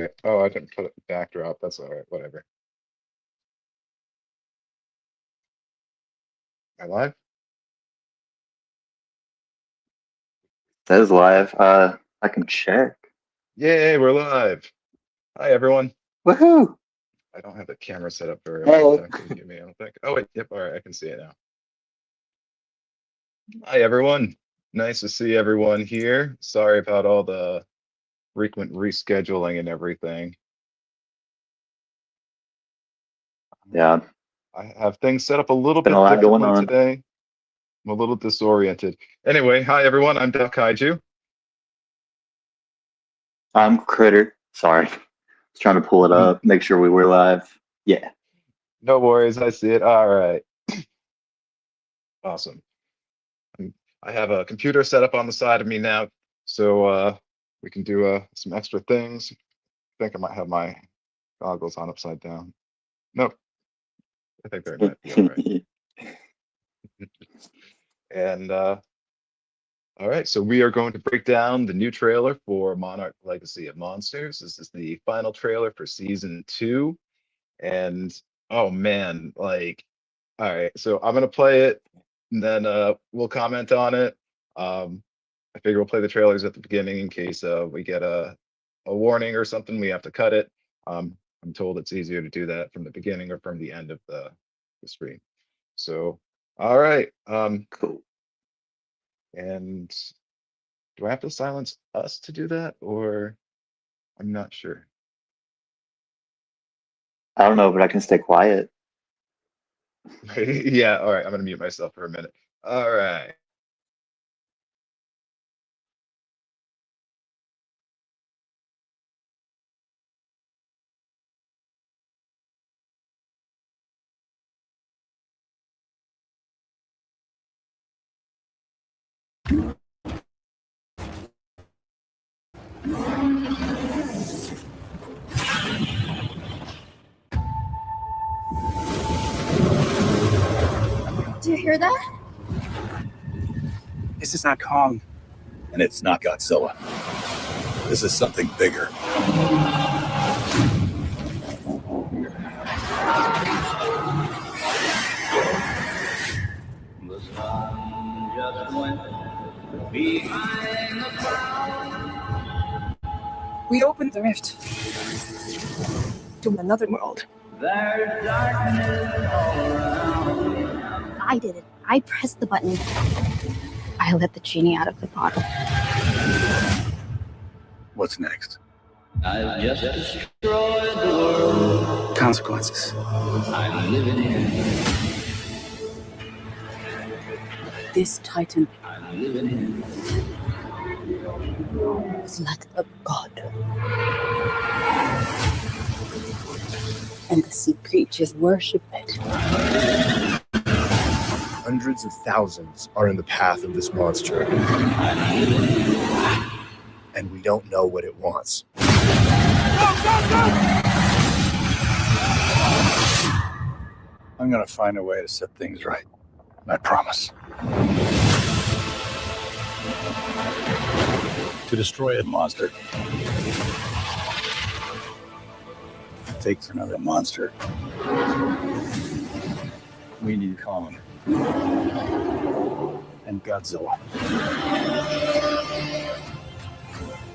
right. Oh, I didn't put a backdrop. That's all right. Whatever. Am I live? Says live. I can check. Yay, we're live. Hi, everyone. Woohoo! I don't have the camera set up very well. Hey. That could give me, I don't think. Oh, wait. Yep. All right. I can see it now. Hi, everyone. Nice to see everyone here. Sorry about all the frequent rescheduling and everything. Yeah, I have things set up a little been a bit lot going differently on. today. I'm a little disoriented. Anyway, hi, everyone. I'm Kaiju. I'm Critter. Sorry. I was trying to pull it up, make sure we were live. Yeah. No worries. I see it. All right. Awesome. I have a computer set up on the side of me now, so we can do some extra things. I think I might have my goggles on upside down. Nope. I think they might be all right. And all right, so we are going to break down the new trailer for Monarch Legacy of Monsters. This is the final trailer for season 2. And oh man, like, all right, so I'm gonna play it and then we'll comment on it. I figure we'll play the trailers at the beginning in case we get a warning or something, we have to cut it. I'm told it's easier to do that from the beginning or from the end of the stream. So, all right. Cool. And do I have to silence us to do that, or I'm not sure. I don't know, but I can stay quiet. Yeah, all right. I'm gonna mute myself for a minute. All right. Do you hear that? This is not Kong. And it's not Godzilla. This is something bigger. The sun just went behind the cloud. We opened the rift to another world. There's darkness all around. I did it. I pressed the button. I let the genie out of the bottle. What's next? I've just destroyed the world. Consequences. I'm living in. This Titan I'm living in. is like a god. And the sea creatures worship it. Hundreds of thousands are in the path of this monster. And we don't know what it wants. I'm gonna find a way to set things right. I promise. To destroy a monster, it takes another monster. We need Kong and Godzilla.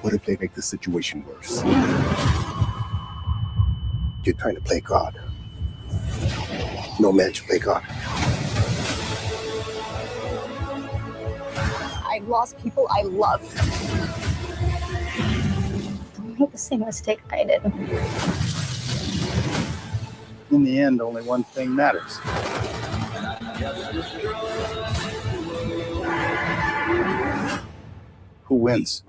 What if they make the situation worse? You're trying to play God. No man should play God. I've lost people I love. Don't make the same mistake I did. In the end, only one thing matters. Who wins?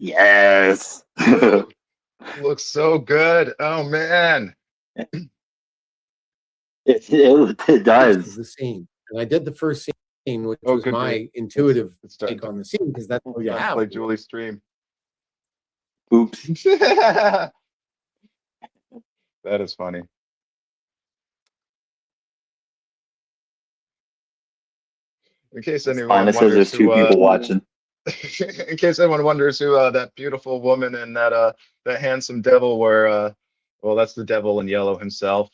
Yes. Looks so good. Oh man. It does. The scene, and I did the first scene. which Oh, was good my grief. intuitive It's starting take on the scene, because that's all you to have. play Julie's stream. Oops. That is funny. In case Fine. anyone It says wonders there's two who, people watching. in case anyone wonders who that beautiful woman and that handsome devil were, well, that's the devil in yellow himself,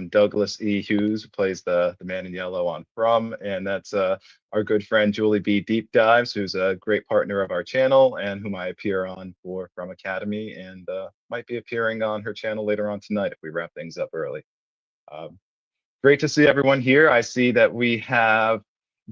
Douglas E. Hughes, who plays the man in yellow on From, and that's our good friend Julie B. Deep Dives, who's a great partner of our channel and whom I appear on for From Academy, and might be appearing on her channel later on tonight if we wrap things up early. Great to see everyone here. I see that we have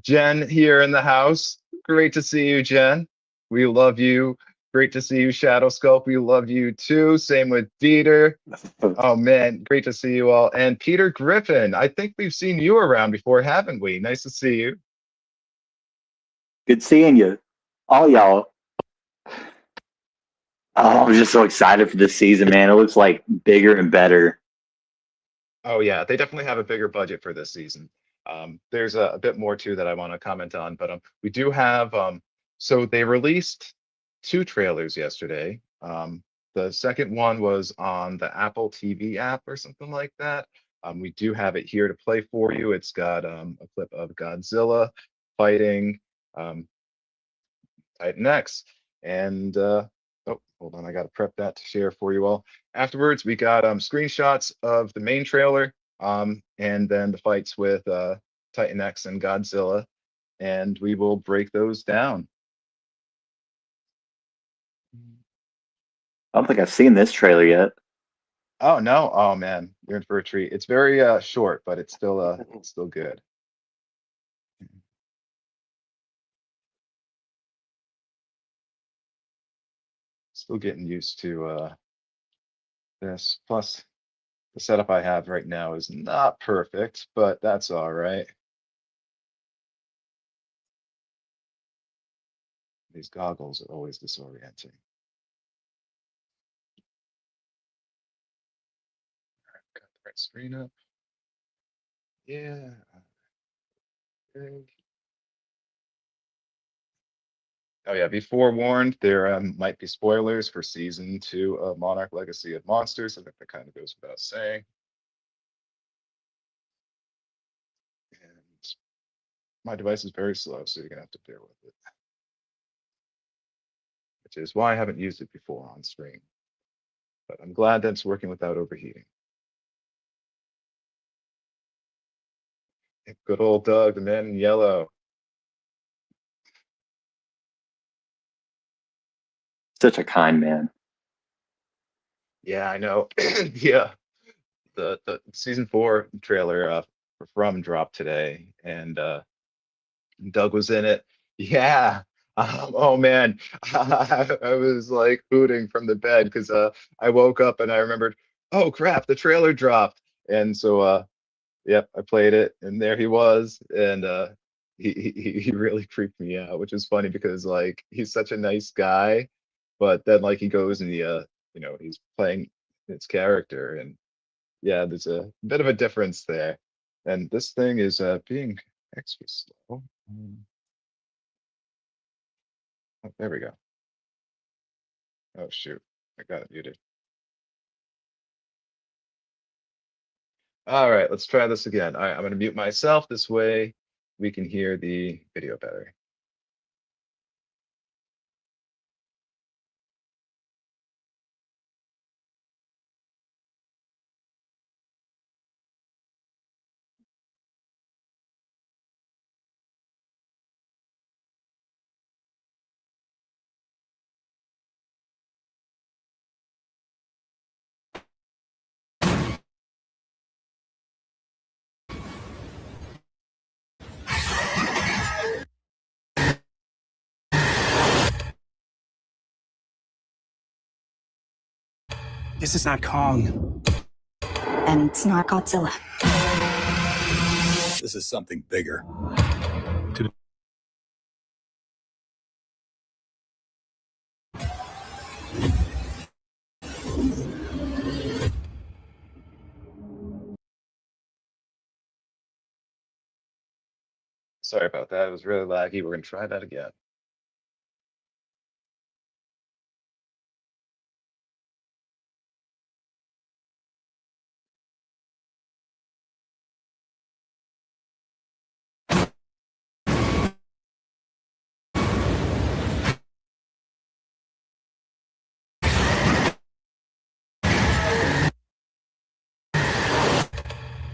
Jen here in the house. Great to see you, Jen. We love you. Great to see you, Shadow Sculpt. We love you too. Same with Dieter. Oh man, great to see you all. And Peter Griffin. I think we've seen you around before, haven't we? Nice to see you. Good seeing you, all y'all. Oh, I'm just so excited for this season, man. It looks like bigger and better. Oh yeah, they definitely have a bigger budget for this season. There's a bit more too that I want to comment on, but we do have. So they released 2 trailers yesterday. The second one was on the Apple TV app or something like that. We do have it here to play for you. It's got a clip of Godzilla fighting Titan X, and oh, hold on, I got to prep that to share for you all. Afterwards, we got screenshots of the main trailer, and then the fights with Titan X and Godzilla, and we will break those down. I don't think I've seen this trailer yet. Oh no, oh man, you're in for a treat. It's very short, but it's still good. Still getting used to this. Plus, the setup I have right now is not perfect, but that's all right. These goggles are always disorienting. Got the right screen up. Yeah. Big. Oh yeah, be forewarned, there might be spoilers for season 2 of Monarch Legacy of Monsters. I think that kind of goes without saying. And my device is very slow, so you're gonna have to bear with it. Which is why I haven't used it before on stream. But I'm glad that it's working without overheating. Good old Doug, the man in yellow. Such a kind man. Yeah, I know. Yeah. The season 4 trailer for From dropped today, and Doug was in it. Yeah. Oh man, I was like hooting from the bed because I woke up and I remembered, oh crap, the trailer dropped, and so yep, I played it, and there he was, and he really creeped me out, which is funny because like he's such a nice guy, but then like he goes and he's playing his character, and yeah, there's a bit of a difference there, and this thing is being extra slow. Oh, there we go. Oh shoot, I got it muted. All right, let's try this again. All right, I'm going to mute myself. This way we can hear the video better. This is not Kong. And it's not Godzilla. This is something bigger. Sorry about that. It was really laggy. We're gonna try that again.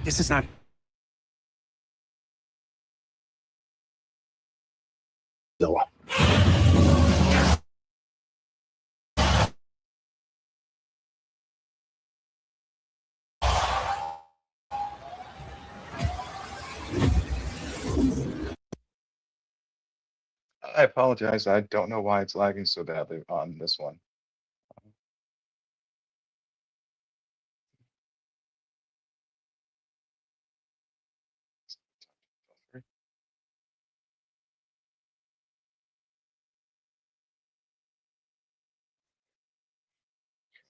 This is not. Zilla. I apologize. I don't know why it's lagging so badly on this one.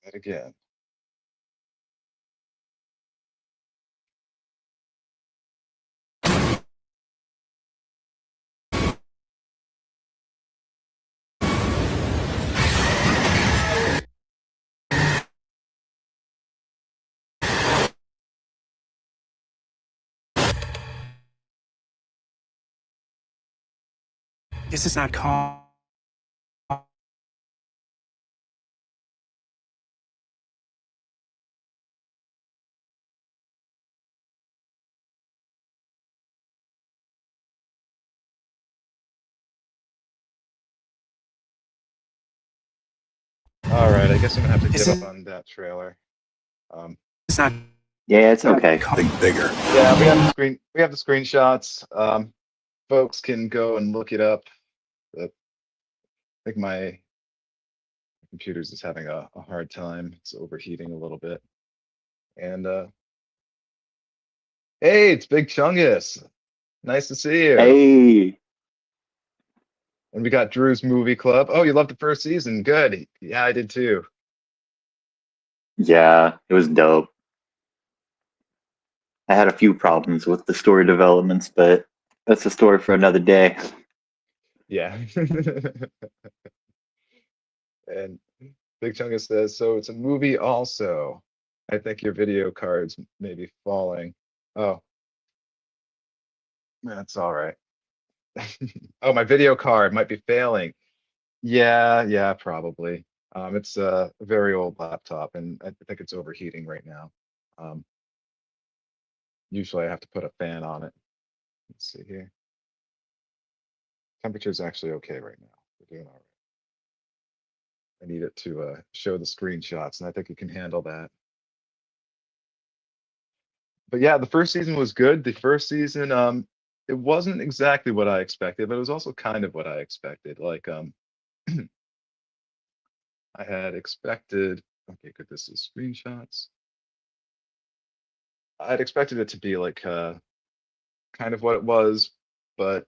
That again. This is not Kong. All right, I guess I'm gonna have to This give is up on that trailer. it's not Yeah, it's okay. Kong. Think bigger. Yeah, we have the screenshots. Folks can go and look it up. I think my computer's just having a hard time. It's overheating a little bit. And hey, it's Big Chungus. Nice to see you. Hey, And we got Drew's movie club. Oh, you loved the first season. Good. Yeah, I did too. yeah, it was dope. I had a few problems with the story developments, but that's a story for another day. Yeah. And Big Chungus says, so it's a movie also. I think your video cards may be falling. Oh, that's all right. Oh, my video card might be failing. Yeah, probably. It's a very old laptop, and I think it's overheating right now. Um, Usually I have to put a fan on it. Let's see here. Temperature's actually okay right now. We're doing all right. I need it to show the screenshots, and I think it can handle that. But yeah, the first season was good. The first season, it wasn't exactly what I expected, but it was also kind of what I expected. Like, I had expected. Okay, good. This is screenshots. I'd expected it to be like kind of what it was, but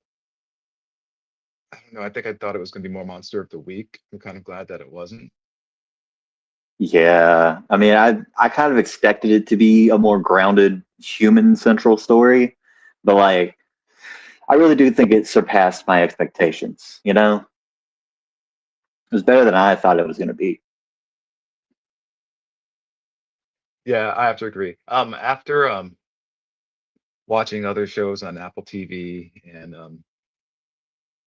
I don't know. I think I thought it was going to be more Monster of the Week. I'm kind of glad that it wasn't. Yeah, I mean, I kind of expected it to be a more grounded human central story, but like, I really do think it surpassed my expectations. You know, it was better than I thought it was going to be. Yeah, I have to agree. After watching other shows on Apple TV and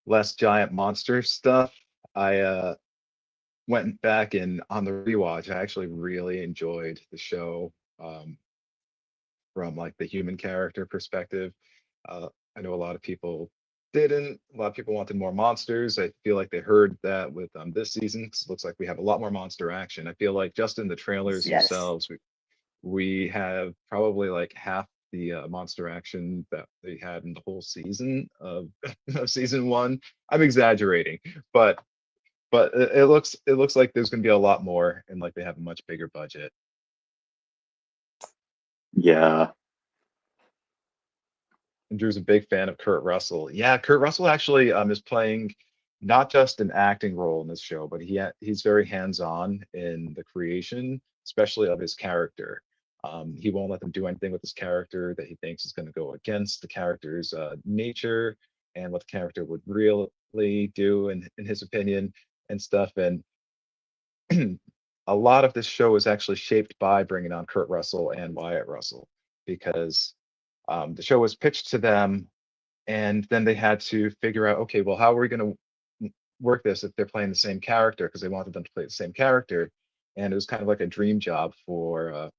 less giant monster stuff, I went back and on the rewatch, I actually really enjoyed the show from like the human character perspective. Uh, I know a lot of people didn't. A lot of people wanted more monsters. I feel like they heard that with this season, 'cause it looks like we have a lot more monster action. I feel like just in the trailers Yes. themselves, we have probably like half the monster action that they had in the whole season of, of season one. I'm exaggerating, but it looks like there's going to be a lot more, and like they have a much bigger budget. Yeah. And Drew's a big fan of Kurt Russell. Yeah, Kurt Russell actually is playing not just an acting role in this show, but he's very hands-on in the creation, especially of his character. He won't let them do anything with his character that he thinks is going to go against the character's nature. and what the character would really do in his opinion and stuff. And a lot of this show was actually shaped by bringing on Kurt Russell and Wyatt Russell, because the show was pitched to them, and then they had to figure out, okay, well, how are we going to work this if they're playing the same character? Because they wanted them to play the same character, and it was kind of like a dream job for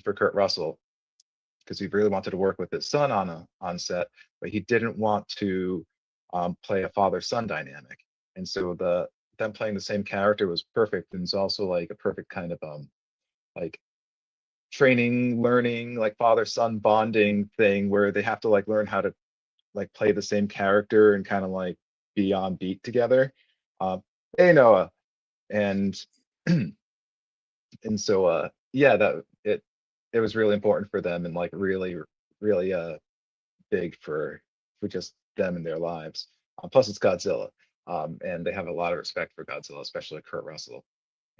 for Kurt Russell, because he really wanted to work with his son on set, but he didn't want to play a father-son dynamic. And so them playing the same character was perfect, and it's also like a perfect kind of like training, learning, like father-son bonding thing, where they have to like learn how to like play the same character and kind of like be on beat together. Hey Noah. And and so yeah, that it was really important for them, and like really big for just them and their lives. Plus it's Godzilla. And they have a lot of respect for Godzilla, especially Kurt Russell.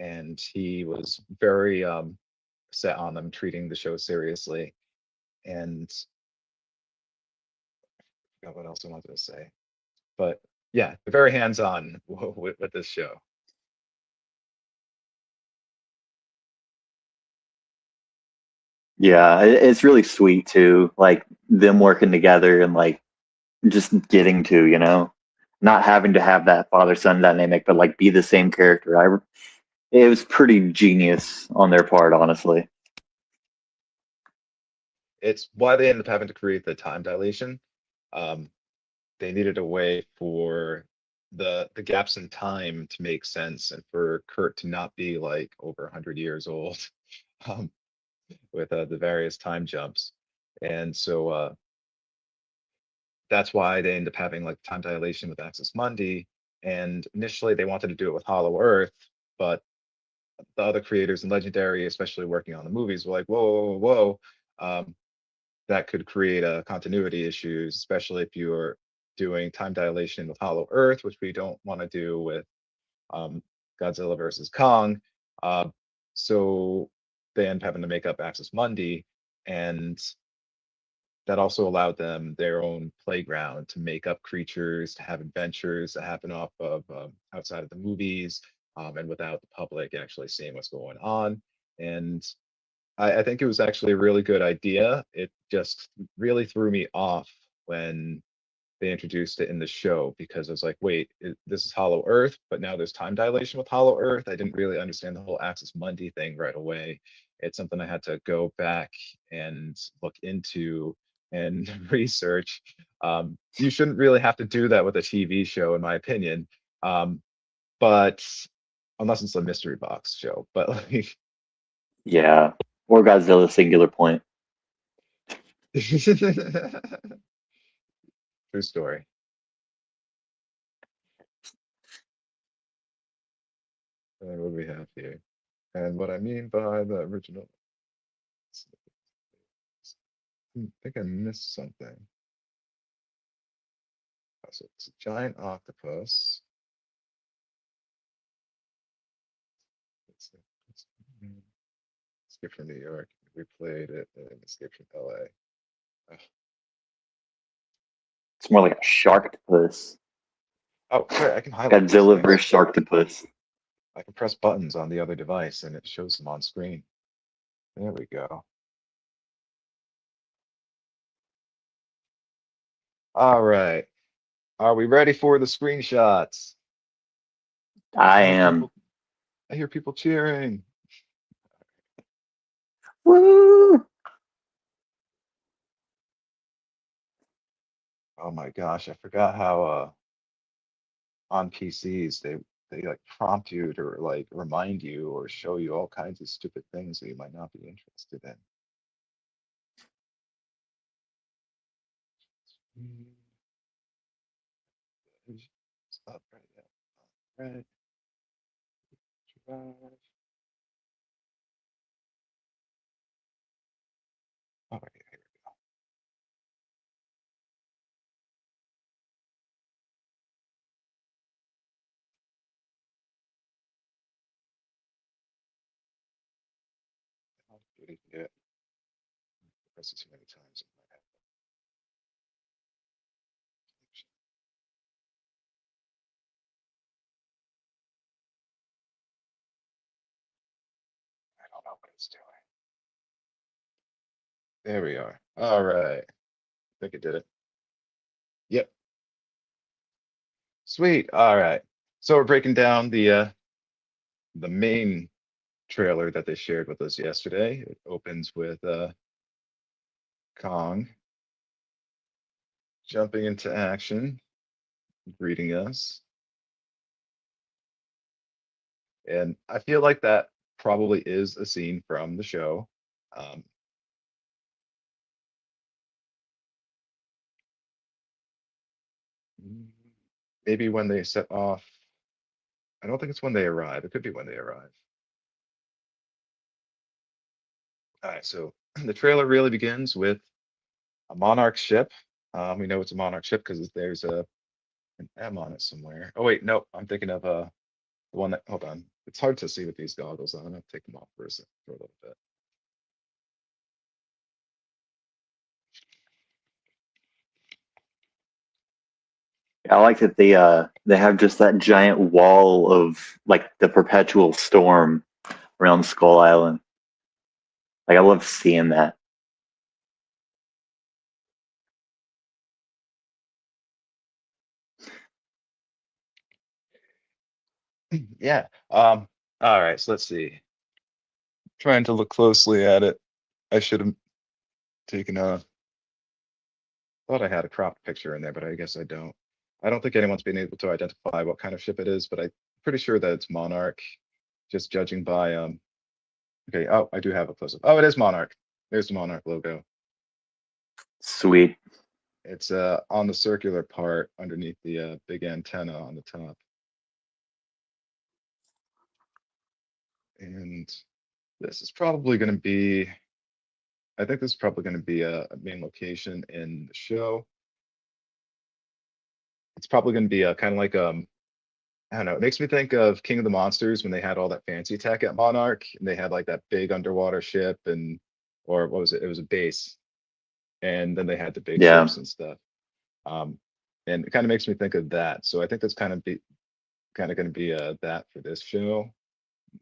And he was very set on them treating the show seriously. And I forgot what else I wanted to say. But yeah, very hands-on with this show. Yeah, it's really sweet too, like them working together and like just getting to, not having to have that father son dynamic, but like be the same character. It was pretty genius on their part, honestly. It's why they ended up having to create the time dilation. Um, they needed a way for the gaps in time to make sense, and for Kurt to not be like over 100 years old, um, with the various time jumps. And so that's why they end up having like time dilation with Axis Mundi. And initially they wanted to do it with Hollow Earth, but the other creators in Legendary, especially working on the movies, were like, whoa, whoa, whoa, that could create continuity issues, especially if you're doing time dilation with Hollow Earth, which we don't want to do with um, Godzilla versus Kong. Uh, so they end up having to make up Axis Mundi, and that also allowed them their own playground to make up creatures, to have adventures that happen off of outside of the movies, and without the public actually seeing what's going on. And I think it was actually a really good idea. It just really threw me off when they introduced it in the show, because I was like, wait, this is Hollow Earth, but now there's time dilation with Hollow Earth. I didn't really understand the whole Axis Mundi thing right away. It's something I had to go back and look into and research. You shouldn't really have to do that with a TV show, in my opinion. But unless it's a mystery box show, but like Yeah, or Godzilla singular point. true story. And what do we have here? And what I mean by the original, I think I missed something. So it's a giant octopus. It's, it's, Escape from New York. We played it in Escape from LA. It's more like a sharktopus. Oh, sorry, I can highlight these Godzilla things. versus sharktopus. I can press buttons on the other device and it shows them on screen. There we go. All right. Are we ready for the screenshots? I I hear am. people, I hear people cheering. Woo! Oh my gosh, I forgot how on PCs they like prompt you to like remind you or show you all kinds of stupid things that you might not be interested in. Stop right there. Right. Drive. Oh, right here. I'll delete it. Press it too many times. It might happen. know what it's doing. There we are. All right. I think it did it. Yep. Sweet. All right. So we're breaking down the main trailer that they shared with us yesterday. It opens with Kong jumping into action, greeting us. And I feel like that probably is a scene from the show. Um, maybe when they set off. I don't think it's when they arrive. It could be when they arrive. All right, so the trailer really begins with a Monarch ship. We know it's a Monarch ship because there's an M on it somewhere. Oh wait, no, I'm thinking of the one that. Hold on, it's hard to see with these goggles on. I'll take them off for for a little bit. I like that they have just that giant wall of like the perpetual storm around Skull Island. Like I love seeing that. Yeah. All right. So let's see. Trying to look closely at it. I should have taken a. Thought I had a cropped picture in there, but I guess I don't. I don't think anyone's been able to identify what kind of ship it is, but I'm pretty sure that it's Monarch. Just judging by Okay. Oh, I do have a close up. Oh, it is Monarch. There's the Monarch logo. Sweet. It's on the circular part underneath the big antenna on the top. And this is probably going to be. I think this is probably going to be a main location in the show. It's probably going to be a kind of like I don't know. It makes me think of King of the Monsters when they had all that fancy tech at Monarch and they had like that big underwater ship and or what was it? It was a base, and then they had the big Yeah, ships and stuff. Um, and it kind of makes me think of that. So I think that's kind of going to be that for this show.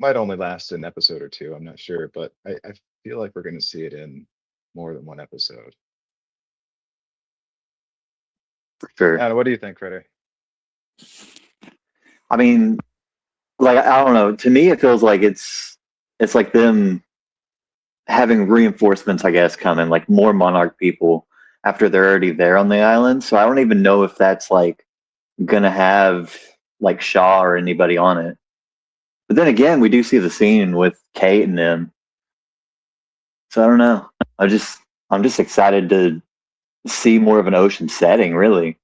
Might only last an episode or two. I'm not sure, but I feel like we're going to see it in more than one episode. for sure. What do you think, Critter? I mean, like I don't know. To me, it feels like it's like them having reinforcements, I guess, coming, like more Monarch people after they're already there on the island. So I don't even know if that's like gonna have like Shaw or anybody on it. But then again, we do see the scene with Kate and them. So I don't know. I'm just excited to see more of an ocean setting, really.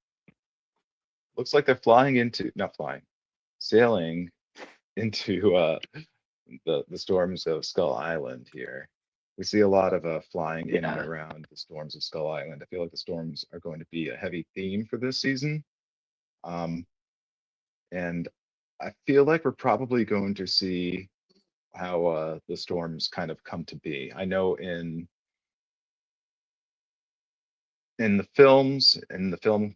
Looks like they're flying into, not flying, sailing into the storms of Skull Island here. We see a lot of flying in and Yeah. around the storms of Skull Island. I feel like the storms are going to be a heavy theme for this season. Um, and I feel like we're probably going to see how the storms kind of come to be. I know in the films, in the film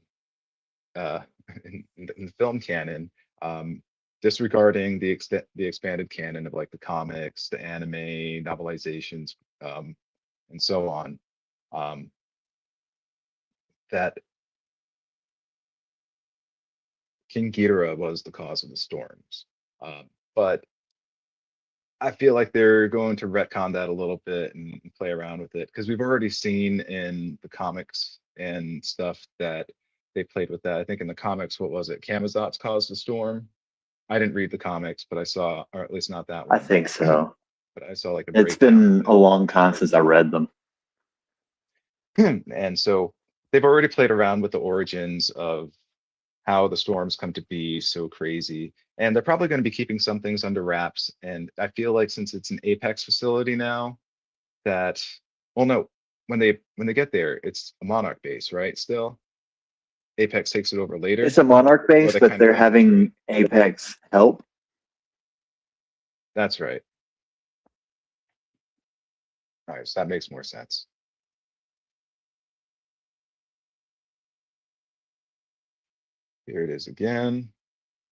uh, in the film canon, um, disregarding the expanded canon of like the comics, the anime, novelizations, and so on, um, that King Ghidorah was the cause of the storms. But I feel like they're going to retcon that a little bit and play around with it because we've already seen in the comics and stuff that they played with that. I think in the comics, what was it? Camazotz caused the storm. I didn't read the comics, but I saw, or at least not that I one, think so. but I saw like a It's breakdown been a long time since I read them. of it. And so they've already played around with the origins of how the storms come to be so crazy. And they're probably going to be keeping some things under wraps. And I feel like since it's an Apex facility now, that well no, when they get there, it's a Monarch base, right? Still. Apex takes it over later, It's a Monarch or base, they but kind of they're like having Apex help. that's right. All right, so that makes more sense. Here it is again.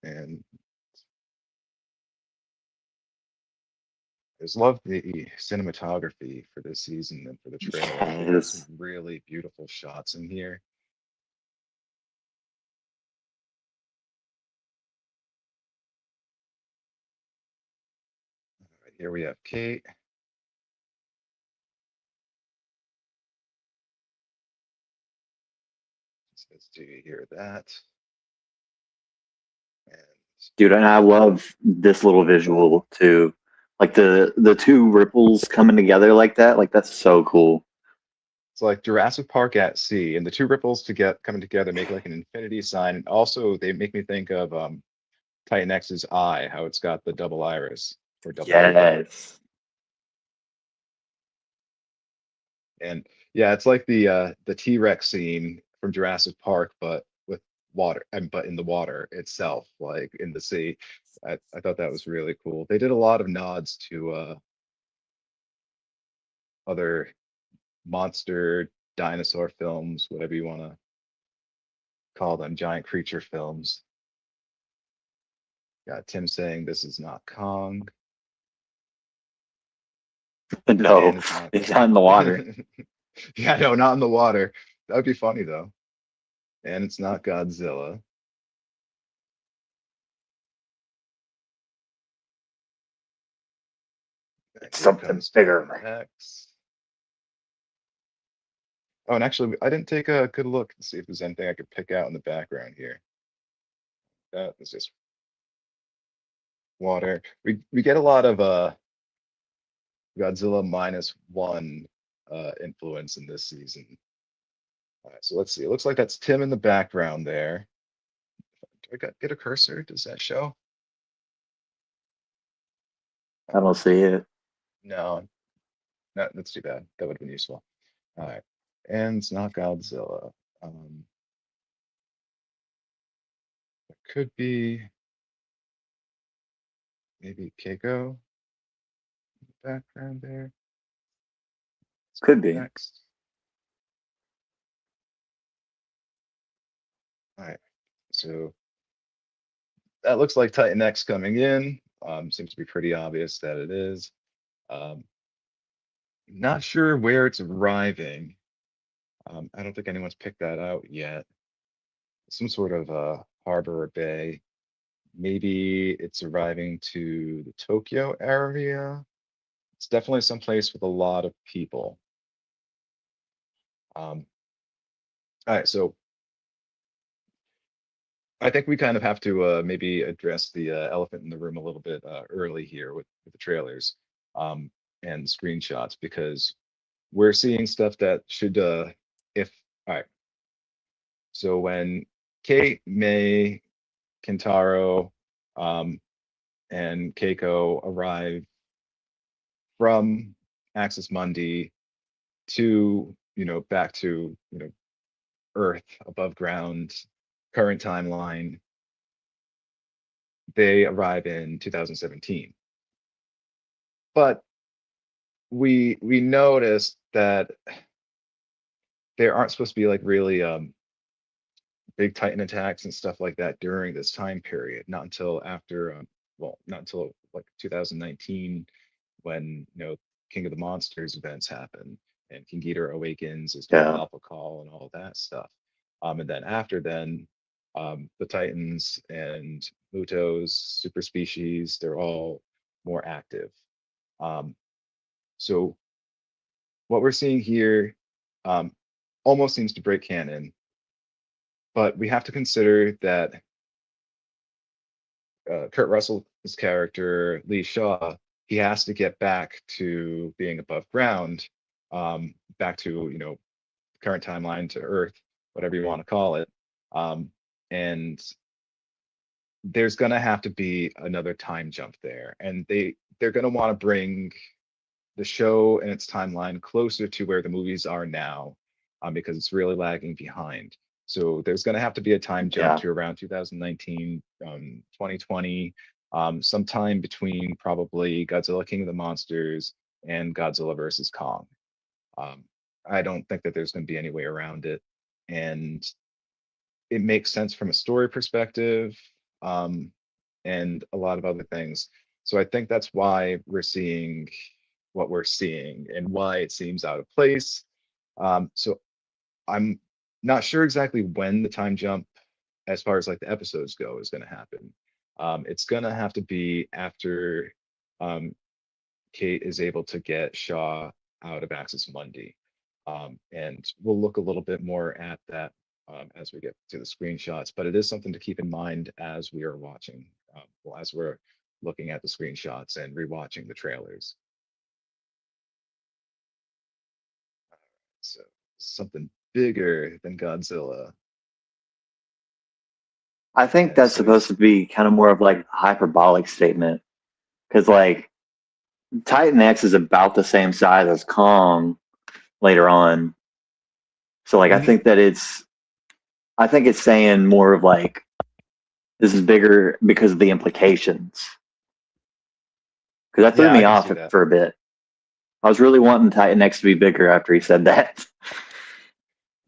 And just love the cinematography for this season and for the trailer. They have some Yes. really beautiful shots in here. All right, here we have Kate. Says, do you hear that? And Dude, and I love this little visual too. Like the two ripples coming together like that. Like that's so cool. it's like Jurassic Park at sea, and the two ripples to get coming together make like an infinity sign. And also, they make me think of Titan X's eye, how it's got the double iris or double pupil. Yes. And yeah, it's like the T-Rex scene from Jurassic Park, but with water, but in the water itself, like in the sea. I thought that was really cool. They did a lot of nods to other monster dinosaur films, whatever you want to call them, giant creature films. Got Tim saying this is not Kong, No, and it's not it's not in the water. Yeah, no, not in the water. That would be funny though. And it's not Godzilla. And It's here something comes bigger. Titan X. Oh, and actually, I didn't take a good look to see if there's anything I could pick out in the background here. That is just water. We get a lot of Godzilla -1 influence in this season. All right, so let's see. It looks like that's Tim in the background there. Do I get a cursor? Does that show? I don't see it. No, no, that's too bad. That would have been useful. All right, and it's not Godzilla. It could be maybe Keiko in the background there. Could be. Next. All right, so that looks like Titan X coming in. Seems to be pretty obvious that it is. Not sure where it's arriving. I don't think anyone's picked that out yet. Some sort of harbor or bay. Maybe it's arriving to the Tokyo area. It's definitely someplace with a lot of people. All right, so I think we kind of have to maybe address the elephant in the room a little bit early here with the trailers and screenshots, because we're seeing stuff that should, if, all right. So when Kate, May, Kentaro, and Keiko arrive from Axis Mundi to, back to, Earth above ground, current timeline, they arrive in 2017. But we noticed that there aren't supposed to be like really big Titan attacks and stuff like that during this time period. Not until after, well, not until like 2019, when King of the Monsters events happen and King Ghidorah awakens, is told Yeah. Alpha Call and all of that stuff. And then after then, the Titans and Mutos, super species, they're all more active. So what we're seeing here almost seems to break canon, but we have to consider that Kurt Russell's character, Lee Shaw, he has to get back to being above ground, back to, current timeline, to Earth, whatever you want to call it. And there's going to have to be another time jump there. And they're going to want to bring the show and its timeline closer to where the movies are now, because it's really lagging behind. So there's going to have to be a time jump Yeah. to around 2019, 2020, sometime between probably Godzilla King of the Monsters and Godzilla versus Kong. I don't think that there's going to be any way around it. And it makes sense from a story perspective, and a lot of other things. So I think that's why we're seeing what we're seeing and why it seems out of place. So I'm not sure exactly when the time jump, as far as like the episodes go, is going to happen. It's going to have to be after um, Kate is able to get Shaw out of Axis Mundi. And we'll look a little bit more at that as we get to the screenshots, but it is something to keep in mind as we are watching, well, as we're looking at the screenshots and rewatching the trailers. So something bigger than Godzilla. I think And that's so supposed to be kind of more of like a hyperbolic statement because like Titan X is about the same size as Kong later on. So like Mhm. I think it's saying more of like this is bigger because of the implications. Because that threw Yeah, me I can off see that. for a bit. I was really wanting Titan X to be bigger after he said that.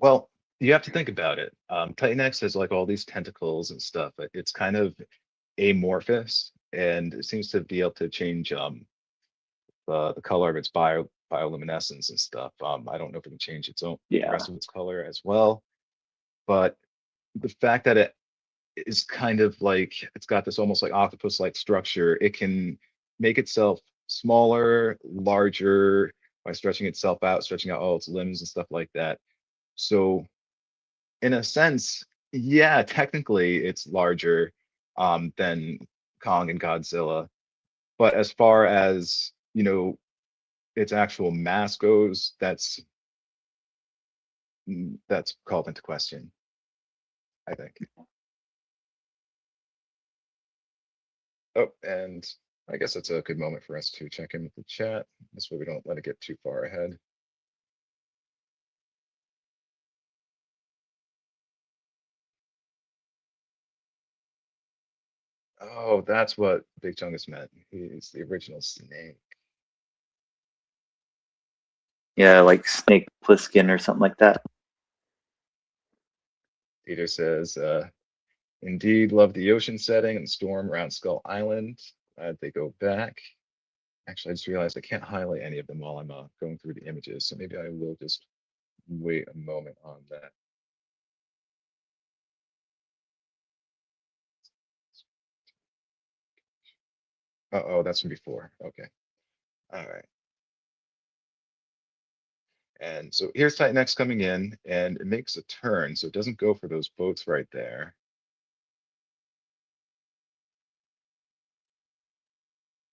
Well, you have to think about it. Titan X has like all these tentacles and stuff. It's kind of amorphous, and it seems to be able to change the color of its bioluminescence and stuff. I don't know if it can change the Yeah. rest of its color as well, but the fact that it is kind of like it's got this almost like octopus-like structure, it can make itself smaller, larger by stretching itself out, stretching out all its limbs and stuff like that. So in a sense, yeah, technically it's larger than Kong and Godzilla. But as far as, its actual mass goes, that's called into question, I think. Oh, and I guess that's a good moment for us to check in with the chat. This way we don't let it get too far ahead. Oh, that's what Big Chungus meant. He's the original snake. Yeah, like Snake Plissken or something like that. Peter says, indeed, love the ocean setting and the storm around Skull Island. They go back. Actually, I just realized I can't highlight any of them while I'm going through the images, so maybe I will just wait a moment on that. Oh, that's from before. Okay. All right. And so here's Titan X coming in, and it makes a turn, so it doesn't go for those boats right there.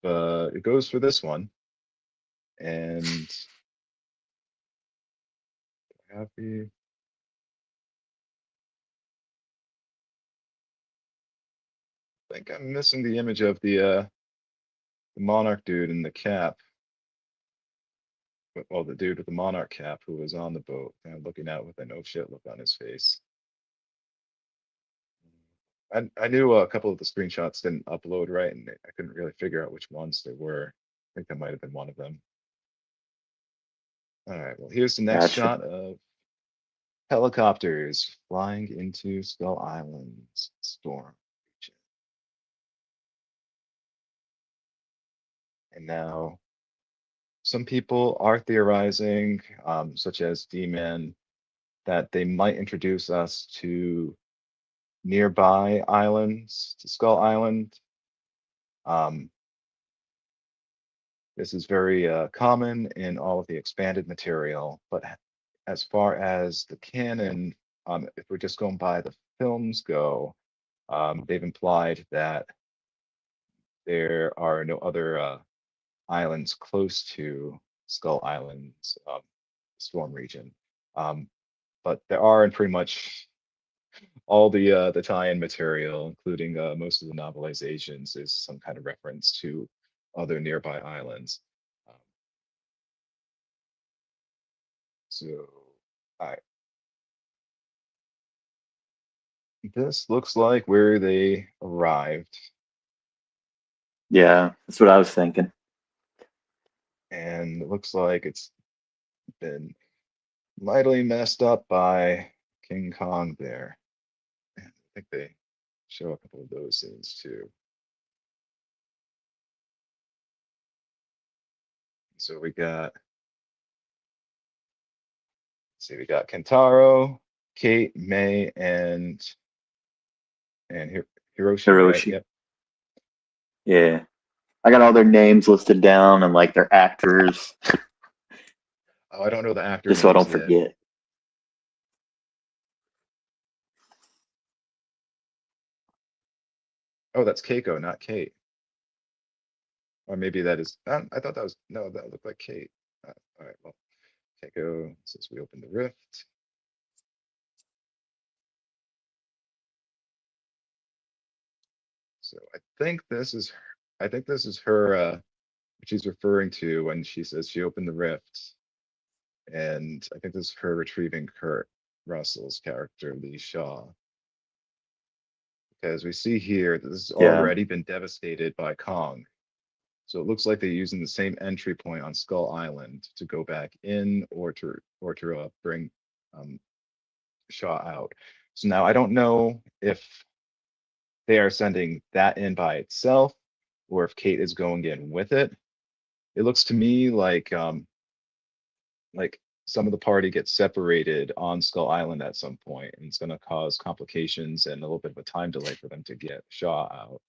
But it goes for this one. And happy. I think I'm missing the image of the Monarch dude in the cap. Well, the dude with the Monarch cap who was on the boat, kind of looking out with an oh shit look on his face. I knew a couple of the screenshots didn't upload right, and I couldn't really figure out which ones they were. I think that might have been one of them. All right, well, here's the next Gotcha. shot of helicopters flying into Skull Island's storm region. And now some people are theorizing, such as D-Man, that they might introduce us to nearby islands to Skull Island. This is very common in all of the expanded material, but as far as the canon, if we're just going by the films go, they've implied that there are no other islands close to Skull Island's storm region. But there are in pretty much all the tie-in material, including most of the novelizations, is some kind of reference to other nearby islands. Um, so, all right, this looks like where they arrived, Yeah, that's what I was thinking. and it looks like it's been mightily messed up by King Kong there. And I think they show a couple of those scenes too. So we got, let's see, we got Kentaro, Kate, May, and Hiroshi, right? Hiroshi. Yep. Yeah. I got all their names listed down and like their actors, Oh, I don't know the actor just so I names don't yet. forget. Oh, that's Keiko, not Kate. Or maybe that is, I thought that was, no, that looked like Kate. All right, well, Keiko says we open the rift. So I think this is her, what she's referring to when she says she opened the rift. And I think this is her retrieving Kurt Russell's character, Lee Shaw. Because we see here that this has Yeah. already been devastated by Kong. So it looks like they're using the same entry point on Skull Island to go back in or to bring Shaw out. So now I don't know if they are sending that in by itself or if Kate is going in with it. It looks to me like some of the party gets separated on Skull Island at some point, and it's going to cause complications and a little bit of a time delay for them to get Shaw out.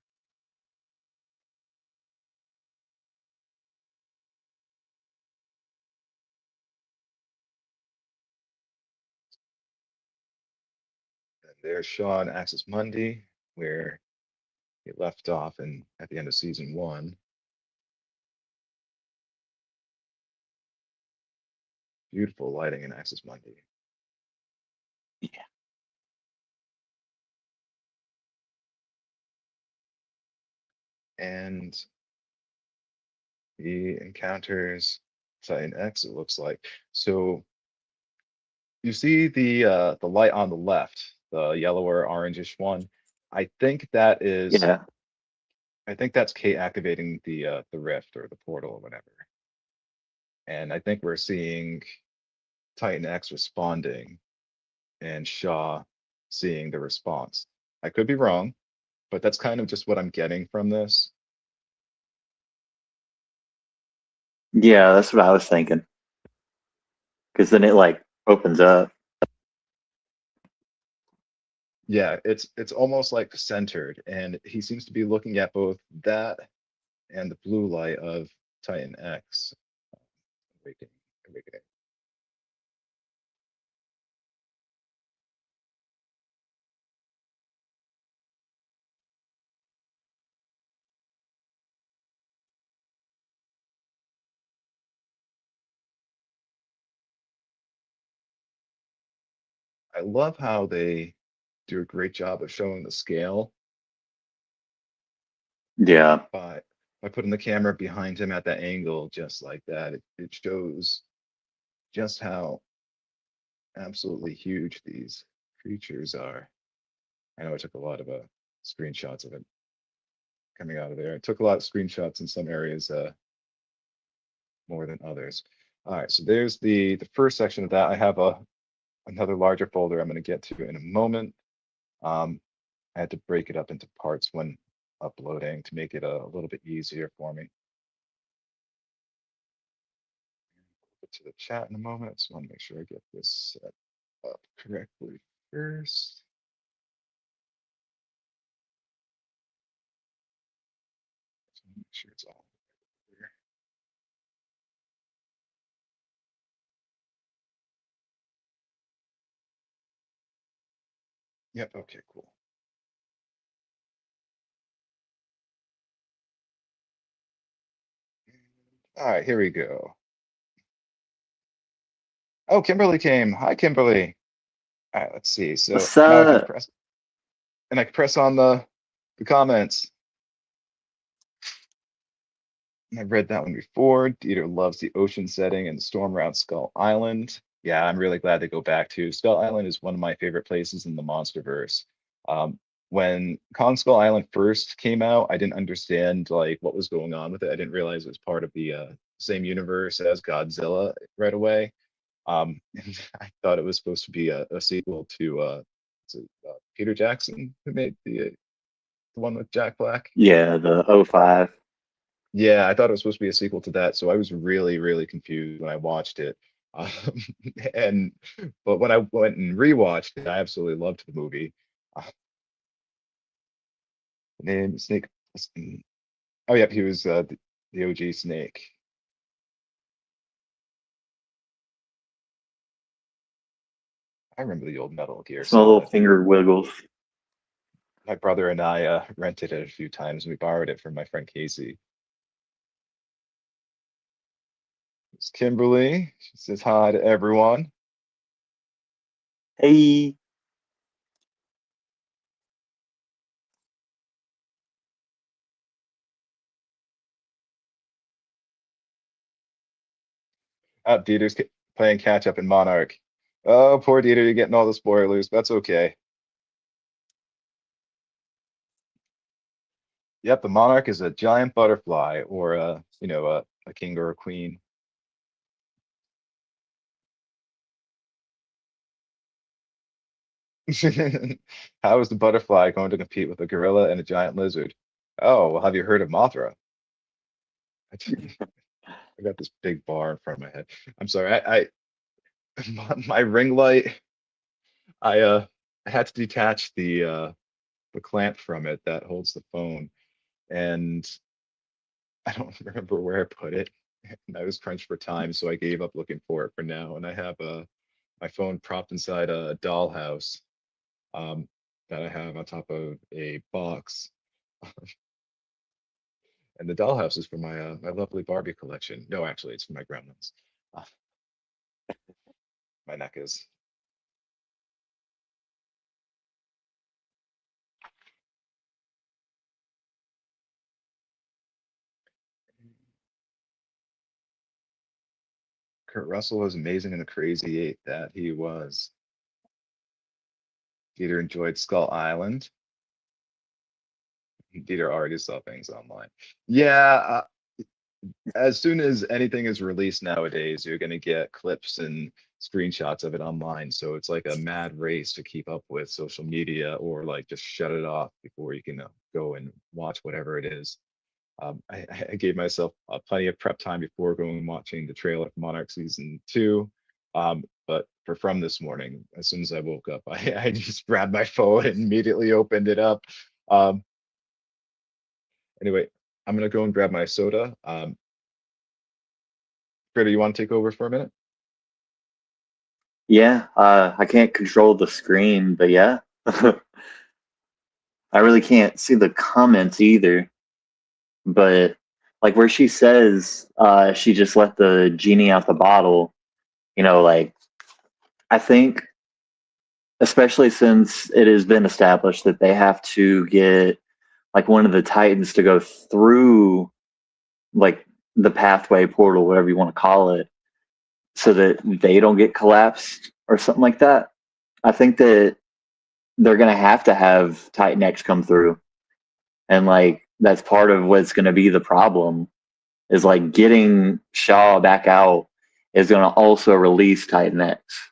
And there's Shaw in Access Monday, where he left off at the end of season 1. Beautiful lighting in Access Monday. Yeah. And he encounters Titan X, it looks like. So you see the light on the left, the yellower orangish one. I think that is Yeah. I think that's Kate activating the rift or the portal or whatever. And I think we're seeing Titan X responding and Shaw seeing the response. I could be wrong, but that's kind of just what I'm getting from this. Yeah, that's what I was thinking. Because then it like opens up. Yeah, it's almost like centered, and he seems to be looking at both that and the blue light of Titan X. Awakening. I love how they do a great job of showing the scale Yeah. by putting the camera behind him at that angle, just like that. It shows just how absolutely huge these creatures are. I know I took a lot of screenshots of it coming out of there. I took a lot of screenshots in some areas more than others. All right, so there's the first section of that. I have another larger folder I'm going to get to in a moment. I had to break it up into parts when uploading to make it a little bit easier for me. Get to the chat in a moment. Just want to make sure I get this set up correctly first. Just want to make sure it's all here. Yep, okay, cool. All right, here we go. Oh, Kimberly came. Hi, Kimberly. All right, let's see. So What's now I can up? press on the comments. I've read that one before. Dieter loves the ocean setting and the storm around Skull Island. Yeah, I'm really glad to go back to. Skull Island is one of my favorite places in the MonsterVerse. When Kong Skull Island first came out, I didn't understand like what was going on with it. I didn't realize it was part of the same universe as Godzilla right away. And I thought it was supposed to be a sequel to Peter Jackson, who made the one with Jack Black. Yeah, the 05. Yeah, I thought it was supposed to be a sequel to that, so I was really, really confused when I watched it. Um, and but when I went and rewatched it, I absolutely loved the movie. Uh, name Snake. Oh, yeah, he was the OG Snake. I remember the old Metal Gear Small little Solid. finger wiggles. My brother and I rented it a few times. We borrowed it from my friend Casey. It's Kimberly. She says hi to everyone. Hey, Dieter's playing catch up in Monarch. Oh, poor Dieter, you're getting all the spoilers. That's okay. Yep, the Monarch is a giant butterfly, or a king or a queen. How is the butterfly going to compete with a gorilla and a giant lizard? Oh, well, have you heard of Mothra? I got this big bar in front of my head. I'm sorry. My ring light. I had to detach the clamp from it that holds the phone, and I don't remember where I put it. And I was crunched for time, so I gave up looking for it for now. And I have my phone propped inside a dollhouse um, that I have on top of a box. And the dollhouse is for my lovely Barbie collection. No, actually, it's for my gremlins. Uh, my neck is. Kurt Russell was amazing in the Crazy Eight that he was. Dieter enjoyed Skull Island. Dieter already saw things online. Yeah, as soon as anything is released nowadays, you're going to get clips and screenshots of it online. So it's like a mad race to keep up with social media, or like just shut it off before you can go and watch whatever it is. I gave myself plenty of prep time before going and watching the trailer for Monarch season 2. But for from this morning, as soon as I woke up, I just grabbed my phone and immediately opened it up. Um, anyway, I'm gonna go and grab my soda. Critter, you want to take over for a minute? yeah, I can't control the screen, but yeah. I really can't see the comments either. But like where she says she just let the genie out the bottle, like I think, especially since it has been established that they have to get like one of the Titans to go through like the pathway portal, whatever you want to call it, so that they don't get collapsed or something like that. I think that they're going to have Titan X come through. And like that's part of what's going to be the problem is like getting Shaw back out is going to also release Titan X.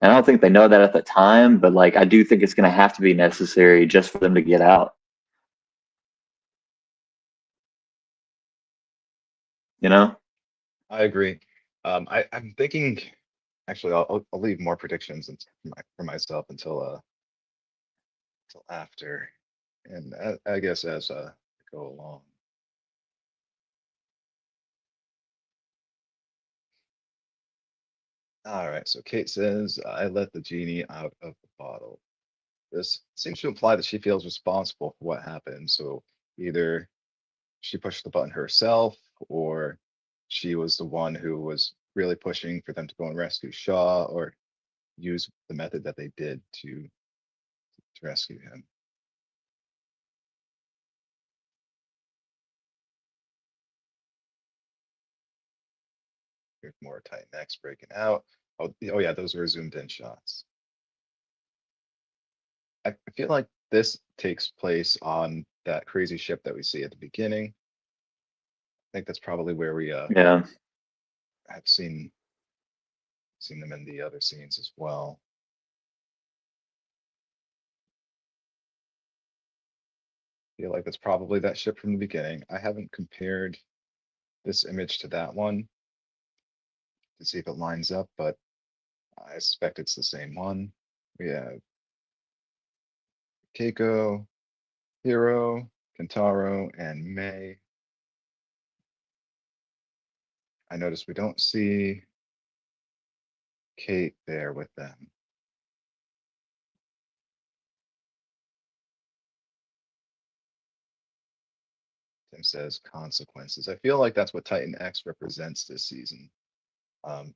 And I don't think they know that at the time, but like I do think it's going to have to be necessary just for them to get out. You know? I agree. I'm thinking. Actually, I'll leave more predictions for myself until after, and I guess as I go along. All right. So Kate says I let the genie out of the bottle. This seems to imply that she feels responsible for what happened. So either she pushed the button herself, or she was the one who was really pushing for them to go and rescue Shaw, or use the method that they did to rescue him. Here's more tight necks breaking out. Oh yeah, those were zoomed in shots. I feel like this takes place on that crazy ship that we see at the beginning. I think that's probably where we Yeah. have seen them in the other scenes as well. Feel like that's probably that ship from the beginning. I haven't compared this image to that one to see if it lines up, but I suspect it's the same one. We have Keiko, Hiro, Kentaro, and May. I notice we don't see Kate there with them. Tim says consequences. I feel like that's what Titan X represents this season. Um,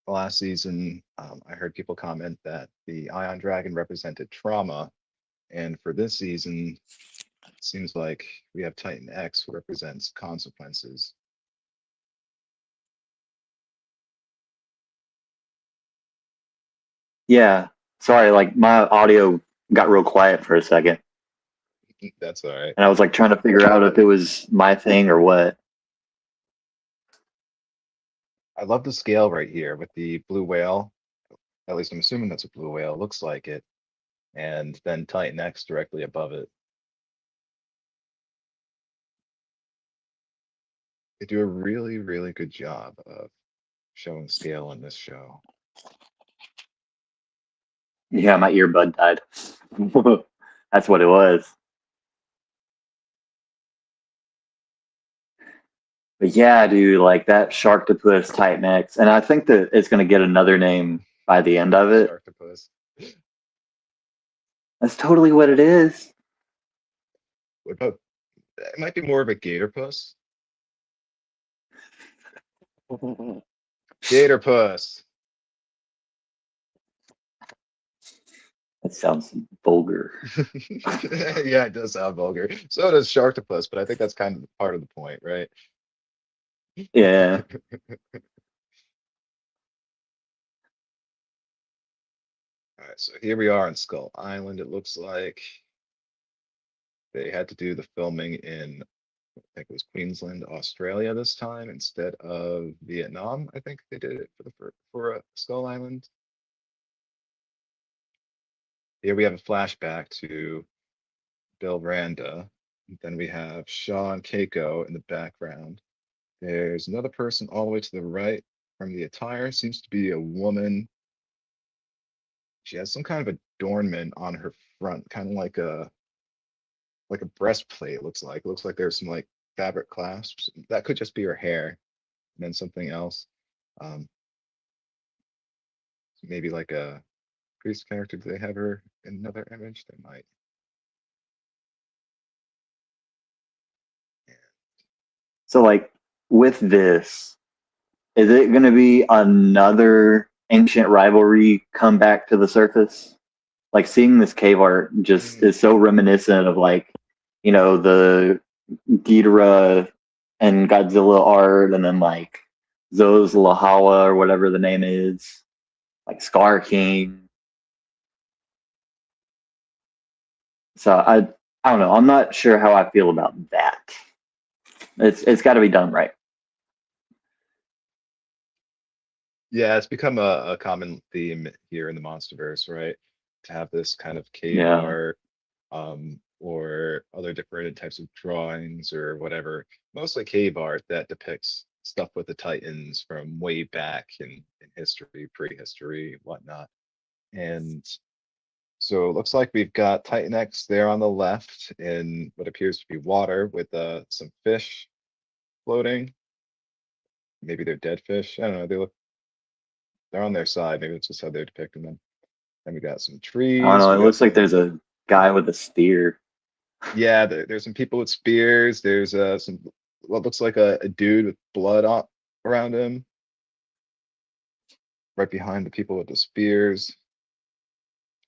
last season, I heard people comment that the Ion Dragon represented trauma. And for this season, it seems like we have Titan X who represents consequences. Yeah. Sorry, like my audio got real quiet for a second, That's all right. and I was like trying to figure out if it was my thing or what. I love the scale right here with the blue whale. At least I'm assuming that's a blue whale. It looks like it. And then Titan X directly above it. They do a really, really good job of showing scale in this show. Yeah, my earbud died. That's what it was. But yeah, dude, like that Sharktopus Titan X, and I think that it's gonna get another name by the end of it. Sharktopus. That's totally what it is. What about, it might be more of a gatorpuss. Gatorpuss. That sounds vulgar. Yeah, it does sound vulgar. So does Sharktopus, but I think that's kind of part of the point, right? Yeah. All right, so here we are on Skull Island. It looks like they had to do the filming in, I think it was Queensland, Australia this time instead of Vietnam. I think they did it for Skull Island. Here we have a flashback to Bill Randa. Then we have Shaw and Keiko in the background. There's another person all the way to the right from the attire. Seems to be a woman. She has some kind of adornment on her front, kind of like a breastplate. It looks like there's some like fabric clasps. That could just be her hair, and then something else. Um, maybe like a priest character. Do they have her in another image? They might. So like with this, is it gonna be another ancient rivalry come back to the surface? Like seeing this cave art just is so reminiscent of like, you know, the Ghidorah and Godzilla art, and then like Zo's Lahawa or whatever the name is, like Scar King. So I don't know. I'm not sure how I feel about that. It's got to be done right. Yeah, it's become a common theme here in the Monsterverse, right? To have this kind of cave Yeah. art, or other different types of drawings or whatever. Mostly cave art that depicts stuff with the Titans from way back in history, prehistory, whatnot. And so it looks like we've got Titan X there on the left in what appears to be water with some fish floating. Maybe they're dead fish. I don't know. They're on their side. Maybe that's just how they're depicting them. Then we got some I don't trees. know. We It got looks like some, there's a guy with a spear. yeah, there's some people with spears. There's some what looks like a dude with blood around him, right behind the people with the spears.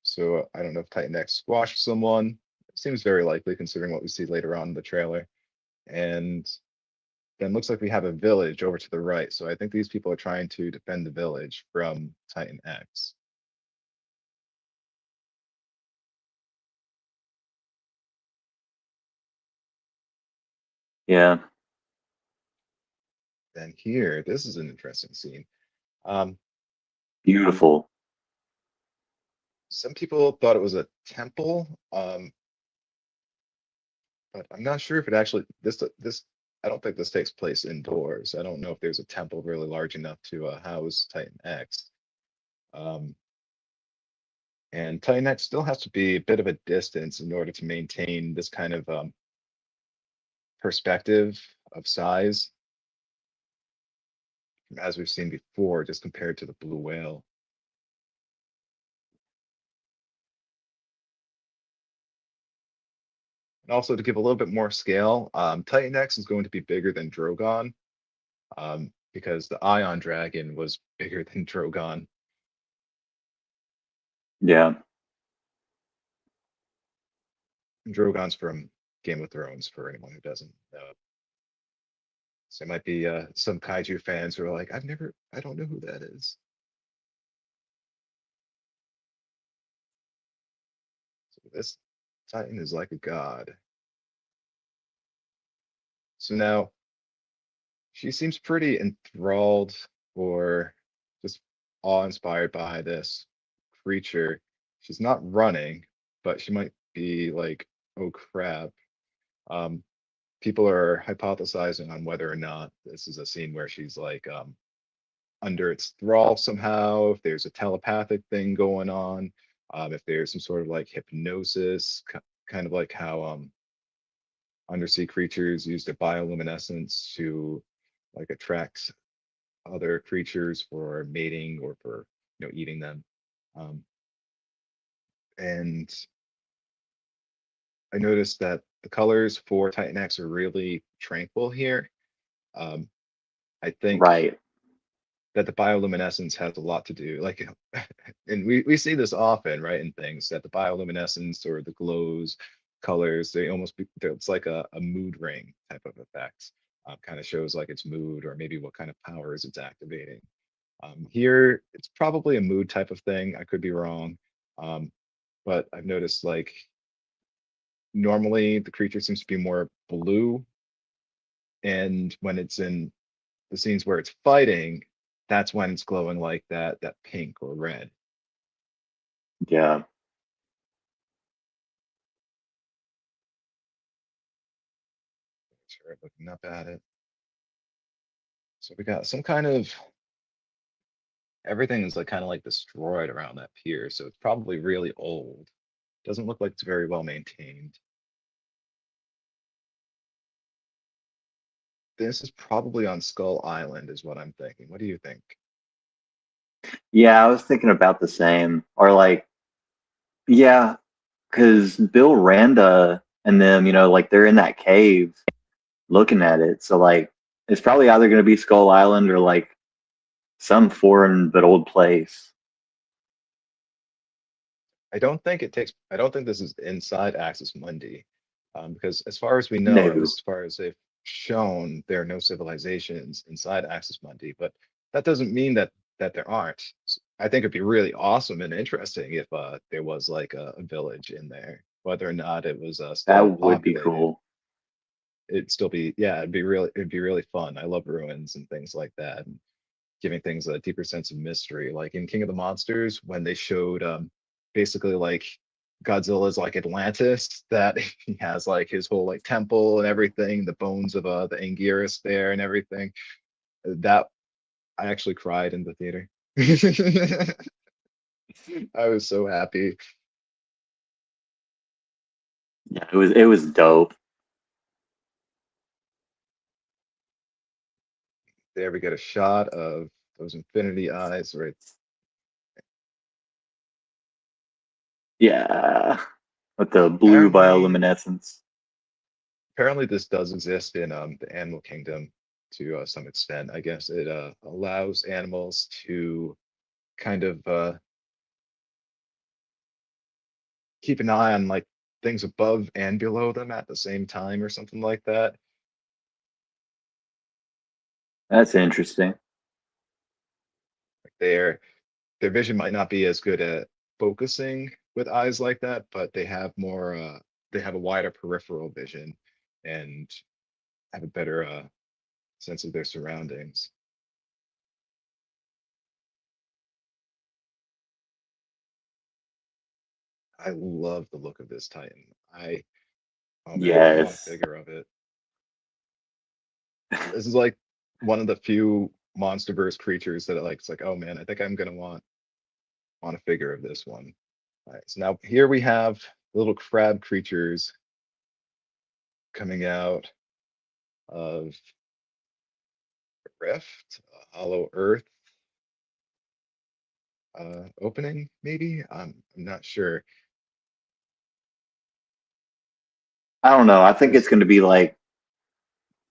So I don't know if Titan X squashed someone. It seems very likely considering what we see later on in the trailer. And then looks like we have a village over to the right. So I think these people are trying to defend the village from Titan X. Yeah. Then here, this is an interesting scene. Um, Beautiful. some people thought it was a temple. but I'm not sure if it actually this. I don't think this takes place indoors. I don't know if there's a temple really large enough to house Titan X. Um, and Titan X still has to be a bit of a distance in order to maintain this kind of perspective of size, as we've seen before, just compared to the blue whale. And also to give a little bit more scale, Titan X is going to be bigger than Drogon, because the Ion Dragon was bigger than Drogon. Yeah. And Drogon's from Game of Thrones, for anyone who doesn't know. So there might be some kaiju fans who are like, I don't know who that is. So this Titan is like a god. So now she seems pretty enthralled or just awe-inspired by this creature. She's not running, but she might be like, oh crap. Um, People are hypothesizing on whether or not this is a scene where she's like under its thrall somehow, if there's a telepathic thing going on, if there's some sort of like hypnosis, kind of like how undersea creatures use their bioluminescence to like attract other creatures for mating or for eating them. Um, and I noticed that the colors for Titan X are really tranquil here. Um, I think Right. that the bioluminescence has a lot to do, like, and we see this often, right, in things that the bioluminescence or the glows, colors, it's like a mood ring type of effect. Kind of shows like its mood or maybe what kind of powers it's activating. Here, it's probably a mood type of thing. I could be wrong, but I've noticed like normally the creature seems to be more blue, and when it's in the scenes where it's fighting, that's when it's glowing like that pink or red. Yeah. Sure, looking up at it. So we got some kind of everything is like kind of like destroyed around that pier, so it's probably really old. Doesn't look like it's very well maintained. This is probably on Skull Island, is what I'm thinking. What do you think? Yeah, I was thinking about the same. Or like, yeah, because Bill Randa and them, like they're in that cave looking at it. So like, it's probably either going to be Skull Island or like some foreign but old place. I don't think this is inside Axis Mundi, because as far as we know, or at No. least as far as they've shown, there are no civilizations inside Axis Mundi. But that doesn't mean that there aren't. I think it'd be really awesome and interesting if there was like a village in there, whether or not it was still That would be populated. cool. It'd still be, yeah, it'd be really fun. I love ruins and things like that, and giving things a deeper sense of mystery. Like in King of the Monsters, when they showed basically like Godzilla's like Atlantis, that he has like his whole like temple and everything, the bones of the Anguirus there and everything. That I actually cried in the theater. I was so happy. Yeah, it was dope. There we get a shot of those infinity eyes right. Yeah, with the blue Apparently, bioluminescence. apparently this does exist in the animal kingdom to some extent. I guess it allows animals to kind of keep an eye on like things above and below them at the same time or something like that. That's interesting. Like their vision might not be as good at focusing with eyes like that, but they have a wider peripheral vision and have a better sense of their surroundings. I love the look of this Titan. Oh man, I want a Yes. figure of it. This is like one of the few monsterverse creatures that like it's like, oh man, I think I'm gonna want a figure of this one. All right, so now here we have little crab creatures coming out of a rift, a hollow earth opening, maybe. I'm not sure. I don't know. I think it's There's going to be like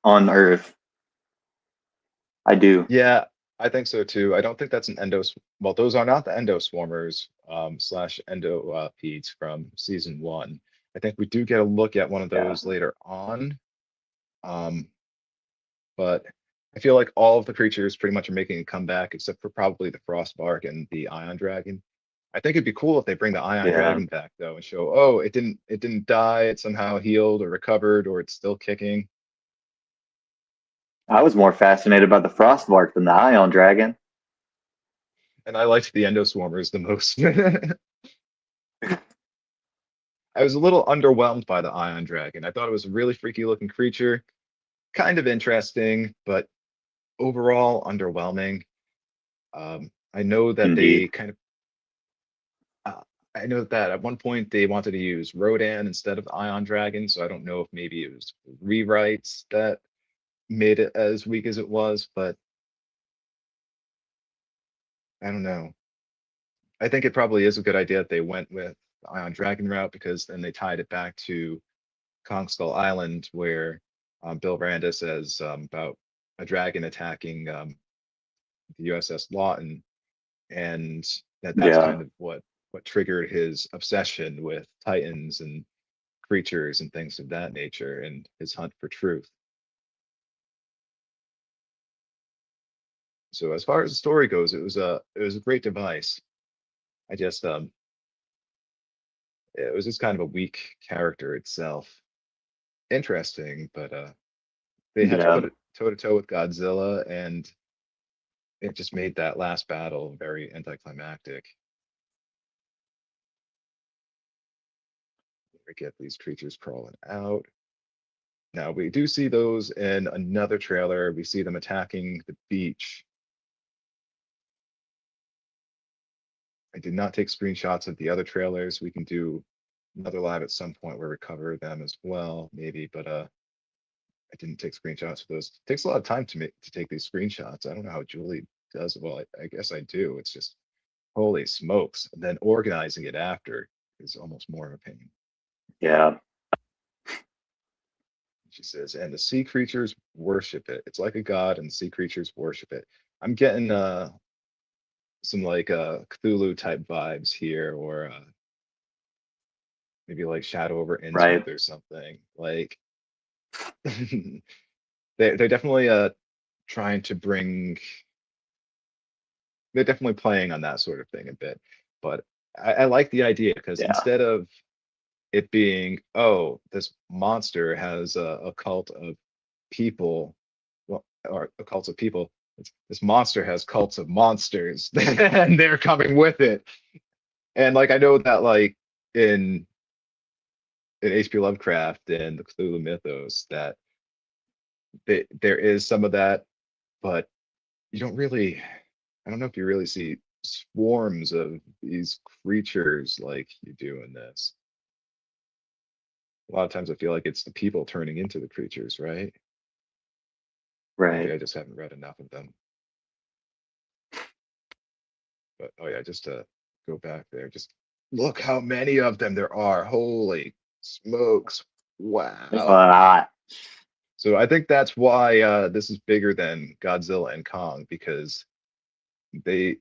on Earth. I do. Yeah, I think so too. I don't think that's an well, those are not the endoswarmers slash endopedes from season one. I think we do get a look at one of Yeah. those later on. Um, but I feel like all of the creatures pretty much are making a comeback except for probably the Frostbark and the Ion Dragon. I think it'd be cool if they bring the Ion Yeah. Dragon back though and show, oh, it didn't die, it somehow healed or recovered or it's still kicking. I was more fascinated by the Frostmark than the Ion Dragon. And I liked the Endoswarmers the most. I was a little underwhelmed by the Ion Dragon. I thought it was a really freaky looking creature, kind of interesting, but overall underwhelming. I know that Indeed. they kind of, I know that at one point they wanted to use Rodan instead of the Ion Dragon, so I don't know if maybe it was rewrites that made it as weak as it was, but I don't know. I think it probably is a good idea that they went with the Ion Dragon route because then they tied it back to Kong Skull Island, where Bill Randa says about a dragon attacking the USS Lawton, and that's Yeah. kind of what triggered his obsession with Titans and creatures and things of that nature, and his hunt for truth. So as far as the story goes, it was a great device. I just it was just kind of a weak character itself. Interesting, but they had to Yeah. put it toe to toe with Godzilla, and it just made that last battle very anticlimactic. We get these creatures crawling out. Now we do see those in another trailer. We see them attacking the beach. I did not take screenshots of the other trailers. We can do another live at some point where we cover them as well, maybe, but I didn't take screenshots of those. It takes a lot of time to take these screenshots. I don't know how Julie does it. Well, I guess I do. It's just holy smokes. And then organizing it after is almost more of a pain. Yeah. She says, and the sea creatures worship it. It's like a god, and the sea creatures worship it. I'm getting some like Cthulhu type vibes here, or maybe like Shadow over Right. Innsmouth or something. Like they're definitely trying to bring. They're definitely playing on that sort of thing a bit, but I like the idea because Yeah. instead of it being, oh, this monster has a cult of people, well, or a cult of people. This monster has cults of monsters, and they're coming with it. And like I know that like in H.P. Lovecraft and the Cthulhu mythos that there is some of that, but you don't really. I don't know if you really see swarms of these creatures like you do in this. A lot of times I feel like it's the people turning into the creatures, right? Maybe Right. I just haven't read enough of them. But oh yeah, just to go back there, just look how many of them there are. Holy smokes. There's a Wow. lot. So I think that's why this is bigger than Godzilla and Kong, because they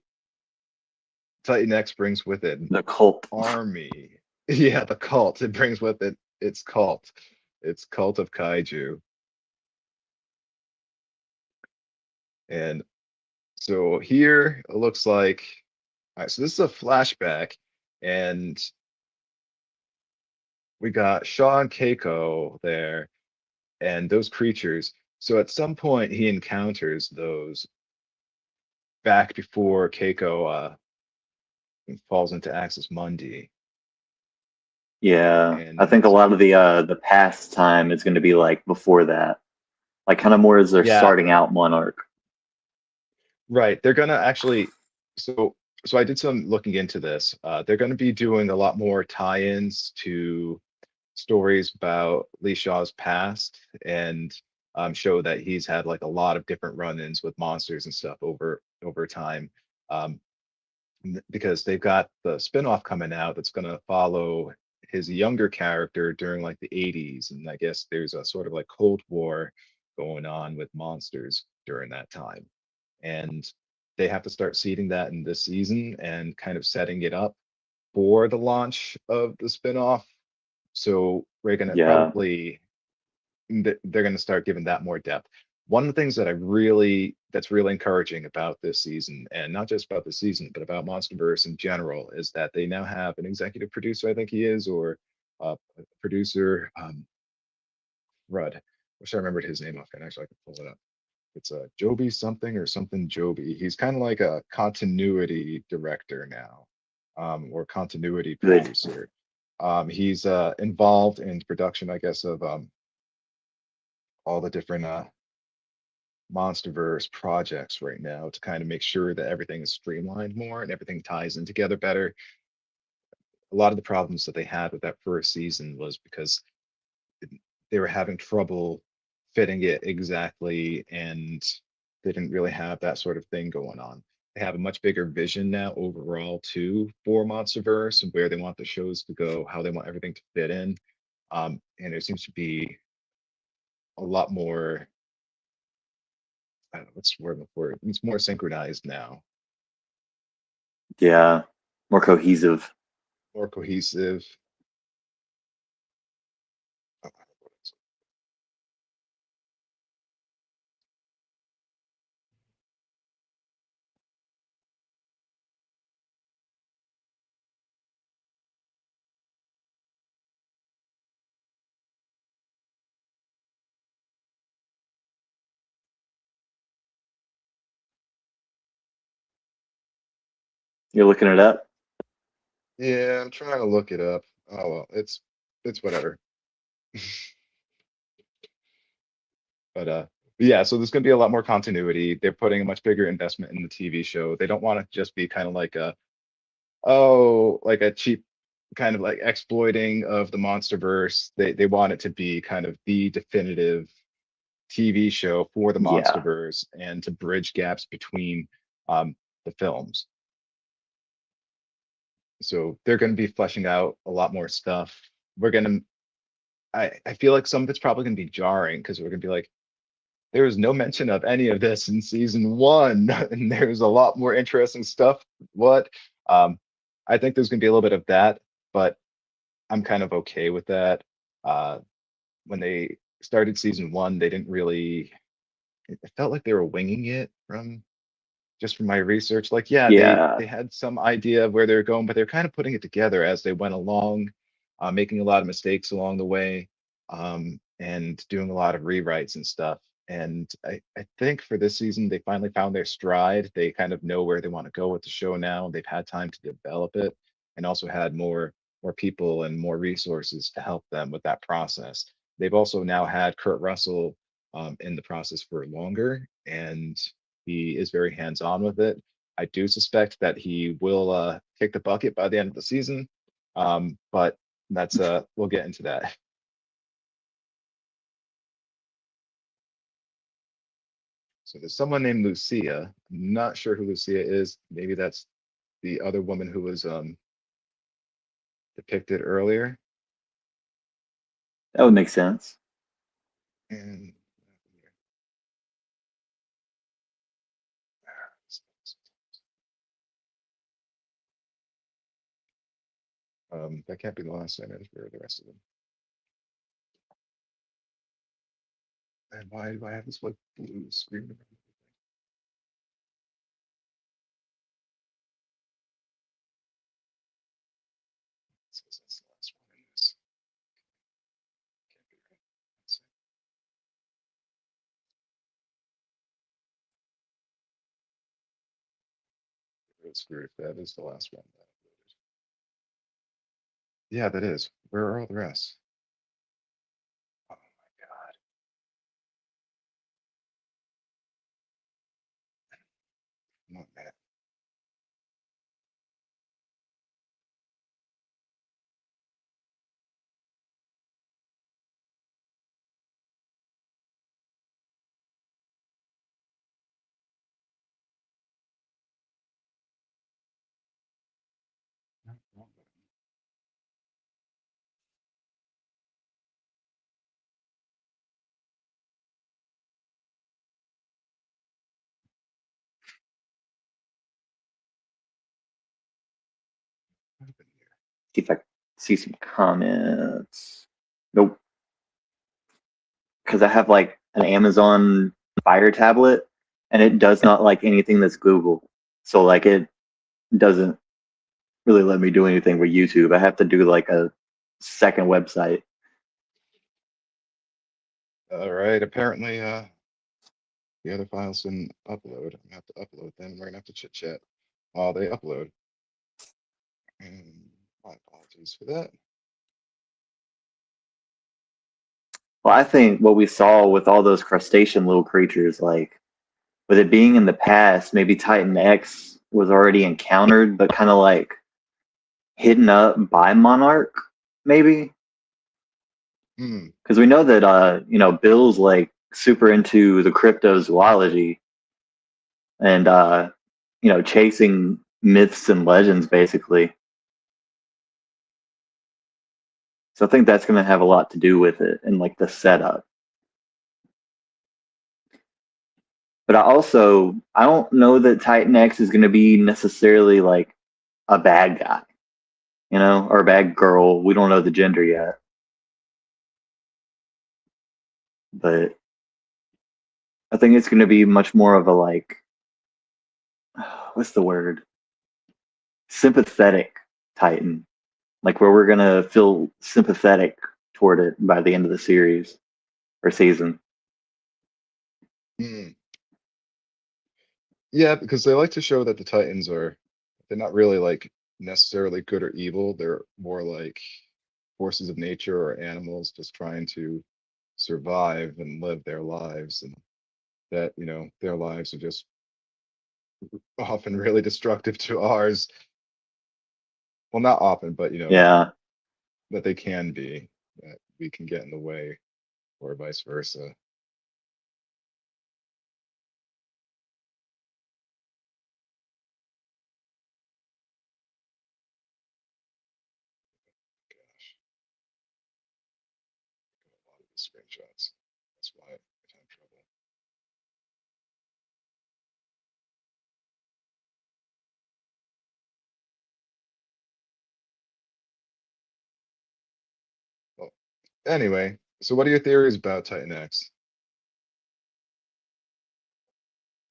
Titan X brings with it an The cult. army. Yeah, the cult. It brings with it its cult. Its cult of kaiju. And so here it looks like, all right, so this is a flashback, and we got Shaw and Keiko there and those creatures. So at some point he encounters those back before Keiko falls into Axis Mundi. Yeah, I think a And lot of the past time is going to be like before that, like kind of more as they're yeah, starting out Monarch. right. They're gonna actually, so so I did some looking into this. They're gonna be doing a lot more tie-ins to stories about Lee Shaw's past and show that he's had like a lot of different run-ins with monsters and stuff over time. Um, because they've got the spin-off coming out that's gonna follow his younger character during like the 80s, and I guess there's a sort of like Cold War going on with monsters during that time. And they have to start seeding that in this season and kind of setting it up for the launch of the spin-off. So we're gonna Yeah, probably they're gonna start giving that more depth. One of the things that that's really encouraging about this season, and not just about the season, but about MonsterVerse in general, is that they now have an executive producer, I think he is, or a producer, Rudd. Wish I remembered his name offhand. Actually, I could pull it up. It's a Joby something or something Joby. He's kind of like a continuity director now, or continuity good. producer. He's involved in production, I guess, of all the different MonsterVerse projects right now to kind of make sure that everything is streamlined more and everything ties in together better. A lot of the problems that they had with that first season was because they were having trouble fitting it exactly, and they didn't really have that sort of thing going on. They have a much bigger vision now overall too for MonsterVerse and where they want the shows to go, how they want everything to fit in. And there seems to be a lot more, I don't know, what's the word for it? It's more synchronized now, Yeah, more cohesive. more cohesive. Oh, You're looking it up. yeah, I'm trying to look it up. Oh well, it's whatever. But yeah, so there's going to be a lot more continuity. They're putting a much bigger investment in the TV show. They don't want to just be kind of like like a cheap kind of like exploiting of the MonsterVerse. They want it to be kind of the definitive TV show for the Yeah, MonsterVerse and to bridge gaps between um, the films. So they're going to be fleshing out a lot more stuff. We're going to I feel like some of it's probably going to be jarring because we're going to be like, there was no mention of any of this in season one, and there's a lot more interesting stuff. What? I think there's going to be a little bit of that, but I'm kind of okay with that. Uh, when they started season one, they didn't really. It felt like they were winging it from just from my research. Like, yeah, yeah, they had some idea of where they're going, but they're kind of putting it together as they went along, making a lot of mistakes along the way, and doing a lot of rewrites and stuff. And I think for this season, they finally found their stride. They kind of know where they want to go with the show now. They've had time to develop it and also had more people and more resources to help them with that process. They've also now had Kurt Russell in the process for longer, and he is very hands-on with it. I do suspect that he will kick the bucket by the end of the season, but that's we'll get into that. So there's someone named Lucia. I'm not sure who Lucia is. Maybe that's the other woman who was depicted earlier. that would make sense. And that can't be the last image for the rest of them. And why do I have this like blue screen? Says that's the last one in this. Can't be right. Let's see. Real screwed if that is the last one that I uploaded. Yeah, that is. Where are all the rest? Oh my God. Come on, man. What happened here? See if I see some comments. Nope. Because I have like an Amazon Fire tablet and it does not like anything that's Google. So like it doesn't really let me do anything with YouTube. I have to do like a second website. All right. Apparently, the other files didn't upload. I'm gonna have to upload them. We're gonna have to chit chat while they upload. And my apologies for that. Well, I think what we saw with all those crustacean little creatures, like with it being in the past, maybe Titan X was already encountered, but kind of like hidden up by Monarch, maybe. Hmm. Because we know that Bill's like super into the cryptozoology and chasing myths and legends basically. So I think that's going to have a lot to do with it and like the setup. But I don't know that Titan X is going to be necessarily like a bad guy, or a bad girl. We don't know the gender yet. But I think it's going to be much more of a like, what's the word? Sympathetic Titan. Like where we're going to feel sympathetic toward it by the end of the series or season. Hmm. Yeah, because they like to show that the Titans they're not really like necessarily good or evil. They're more like forces of nature or animals just trying to survive and live their lives, and that, their lives are just often really destructive to ours. Well, not often, but Yeah. that they can be, that we can get in the way or vice versa. Gosh, got a lot of these screenshots. That's why I'm having trouble. Well, anyway, so what are your theories about Titan X?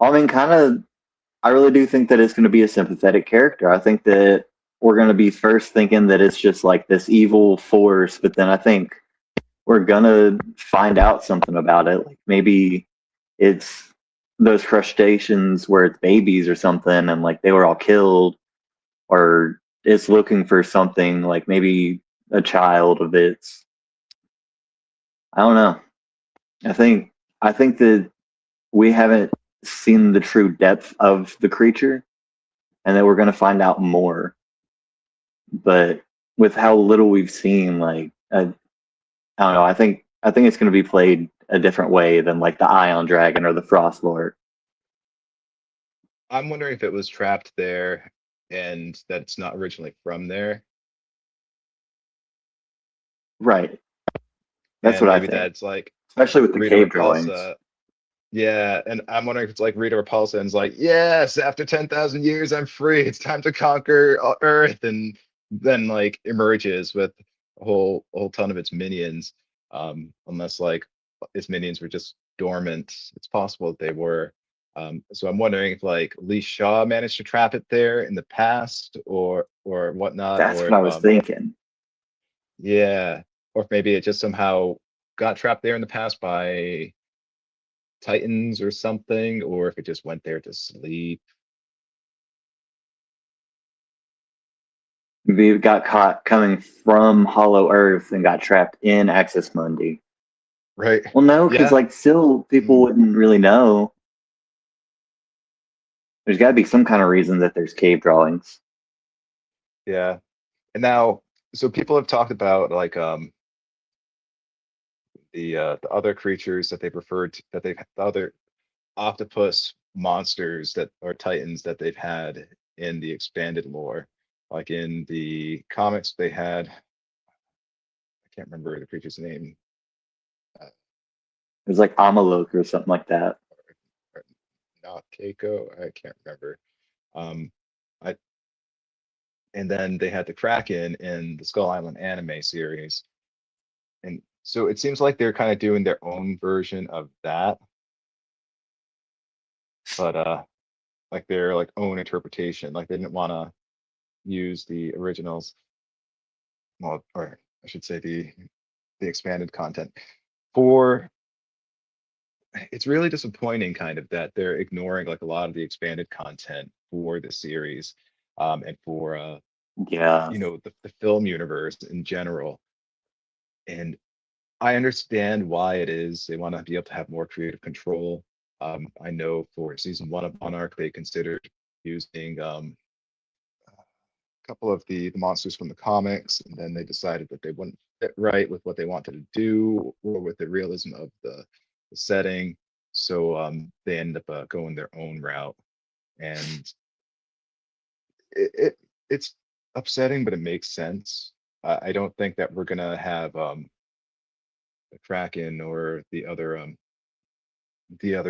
I mean, I really do think that it's going to be a sympathetic character. I think that we're going to be first thinking that it's just like this evil force, but then I think we're going to find out something about it. Like maybe it's those crustaceans where it's babies or something and like they were all killed, or it's looking for something like maybe a child of its. I don't know. I think that we haven't seen the true depth of the creature and that we're going to find out more. But with how little we've seen, like I don't know, I think it's going to be played a different way than like the Ion Dragon or the Frost Lord. I'm wondering if it was trapped there and that it's not originally from there, Right. That's and what I maybe think, that's like especially with the Rita cave drawings. Repulsa. Yeah, and I'm wondering if it's like Rita Repulsa and it's like, yes, after 10,000 years, I'm free. It's time to conquer Earth, and then like emerges with a whole ton of its minions. Unless like its minions were just dormant. It's possible that they were. So I'm wondering if like Lee Shaw managed to trap it there in the past or whatnot, That's or what I if was thinking. yeah, or if maybe it just somehow got trapped there in the past by Titans or something, or if it just went there to sleep. We got caught coming from Hollow Earth and got trapped in Access Mundi. Right. Well, no, because Yeah. like still people Mm. wouldn't really know. There's got to be some kind of reason that there's cave drawings. Yeah. And now, so people have talked about like the other creatures that they've referred to, that they've the other octopus monsters that are titans that they've had in the expanded lore. Like in the comics, they had, I can't remember the creature's name. There's like Amalok or something like that. Or not Keiko, I can't remember. Um, I and then they had the Kraken in the Skull Island anime series. And so it seems like they're kind of doing their own version of that, but like their like own interpretation. Like they didn't want to use the originals, well, or I should say the expanded content. For it's really disappointing kind of that they're ignoring like a lot of the expanded content for the series, and for Yeah. the film universe in general. And I understand why it is they want to be able to have more creative control. I know for season 1 of Monarch, they considered using a couple of the monsters from the comics, and then they decided that they wouldn't fit right with what they wanted to do or with the realism of the setting. So they end up going their own route, and it's upsetting, but it makes sense. I don't think that we're gonna have the Kraken or the other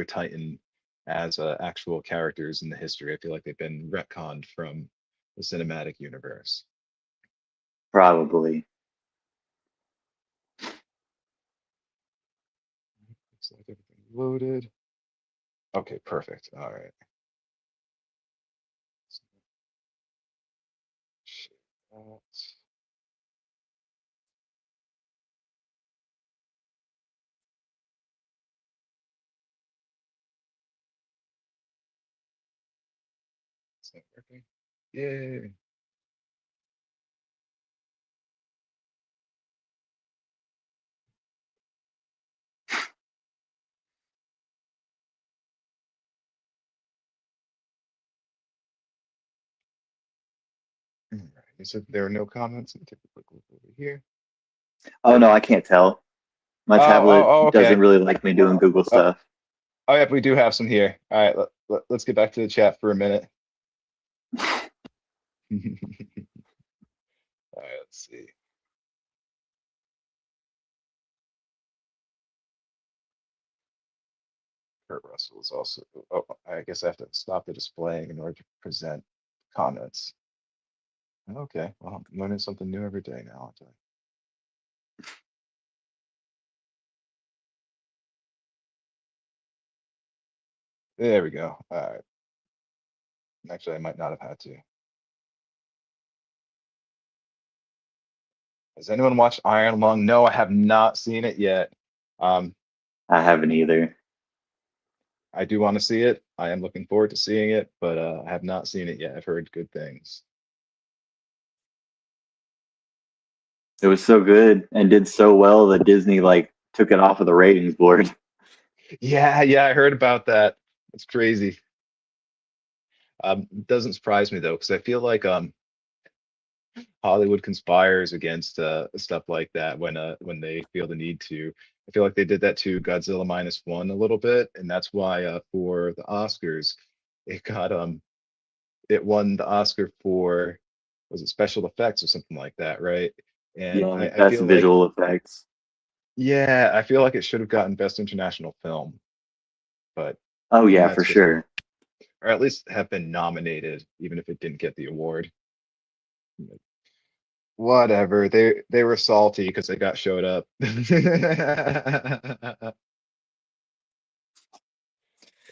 Titan as actual characters in the history. I feel like they've been retconned from the cinematic universe. Probably. Looks like everything loaded. Okay, perfect. All right. Share that. Is that working? Yay. All right. You said there are no comments. Let me take a quick look over here. Oh no, I can't tell. My tablet doesn't Okay. really like me doing Google Oh, stuff. oh, yeah, we do have some here. All right, let's get back to the chat for a minute. All right, let's see. Kurt Russell is also, oh, I guess I have to stop the displaying in order to present comments. Okay, well, I'm learning something new every day now, I'll tell you. There we go. All right. Actually, I might not have had to. Has anyone watched Iron Lung? No, I have not seen it yet. Um, I haven't either. I do want to see it. I am looking forward to seeing it, but I have not seen it yet. I've heard good things. It was so good and did so well that Disney like took it off of the ratings board. Yeah, I heard about that. It's crazy. Doesn't surprise me though, because I feel like Hollywood conspires against stuff like that when they feel the need to. I feel like they did that to Godzilla minus one a little bit, and that's why for the Oscars, it got it won the Oscar for, was it special effects or something like that, right? And Yeah, I best feel like, visual effects. yeah, I feel like it should have gotten best international film, but Oh yeah, for that's just me. sure. Or at least have been nominated, even if it didn't get the award. Whatever. They were salty because they got showed up.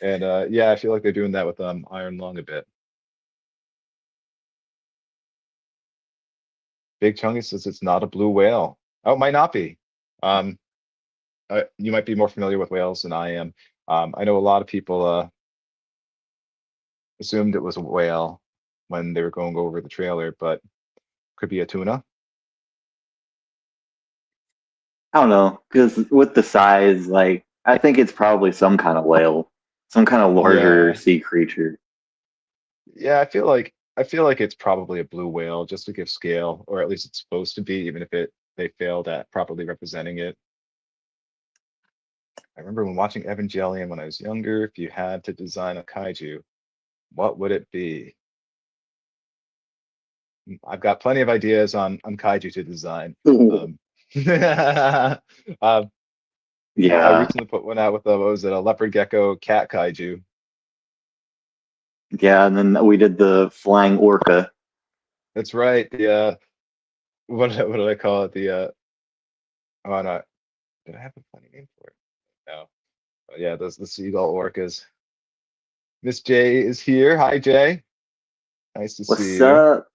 And yeah, I feel like they're doing that with Iron Lung a bit. Big Chunky says it's not a blue whale. Oh, it might not be. Um, you might be more familiar with whales than I am. I know a lot of people assumed it was a whale when they were going over the trailer, but Could be a tuna. I don't know, because with the size, like I think it's probably some kind of whale, some kind of larger Yeah. sea creature. Yeah, I feel like it's probably a blue whale just to give scale, or at least it's supposed to be, even if they failed at properly representing it. I remember when watching Evangelion when I was younger, if you had to design a kaiju, what would it be? I've got plenty of ideas on kaiju to design. Ooh. Um, um, I Yeah, recently put one out with a, what was it, a leopard gecko cat kaiju. yeah, and then we did the flying orca. That's right. The what did I call it? The oh no, did I have a funny name for it? No. But yeah, those the seagull orcas. Miss J is here. Hi Jay. Nice to see What's you. up?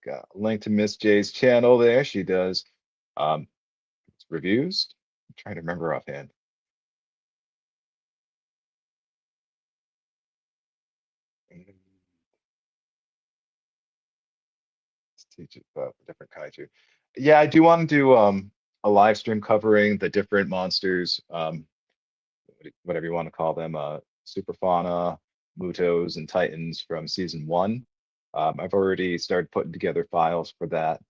Got a link to Miss J's channel there. She does um reviews. I'm trying to remember offhand. Let's teach it about the different kaiju. Yeah, I do want to do a live stream covering the different monsters, whatever you want to call them, Superfauna, Mutos, and Titans from season one. I've already started putting together files for that.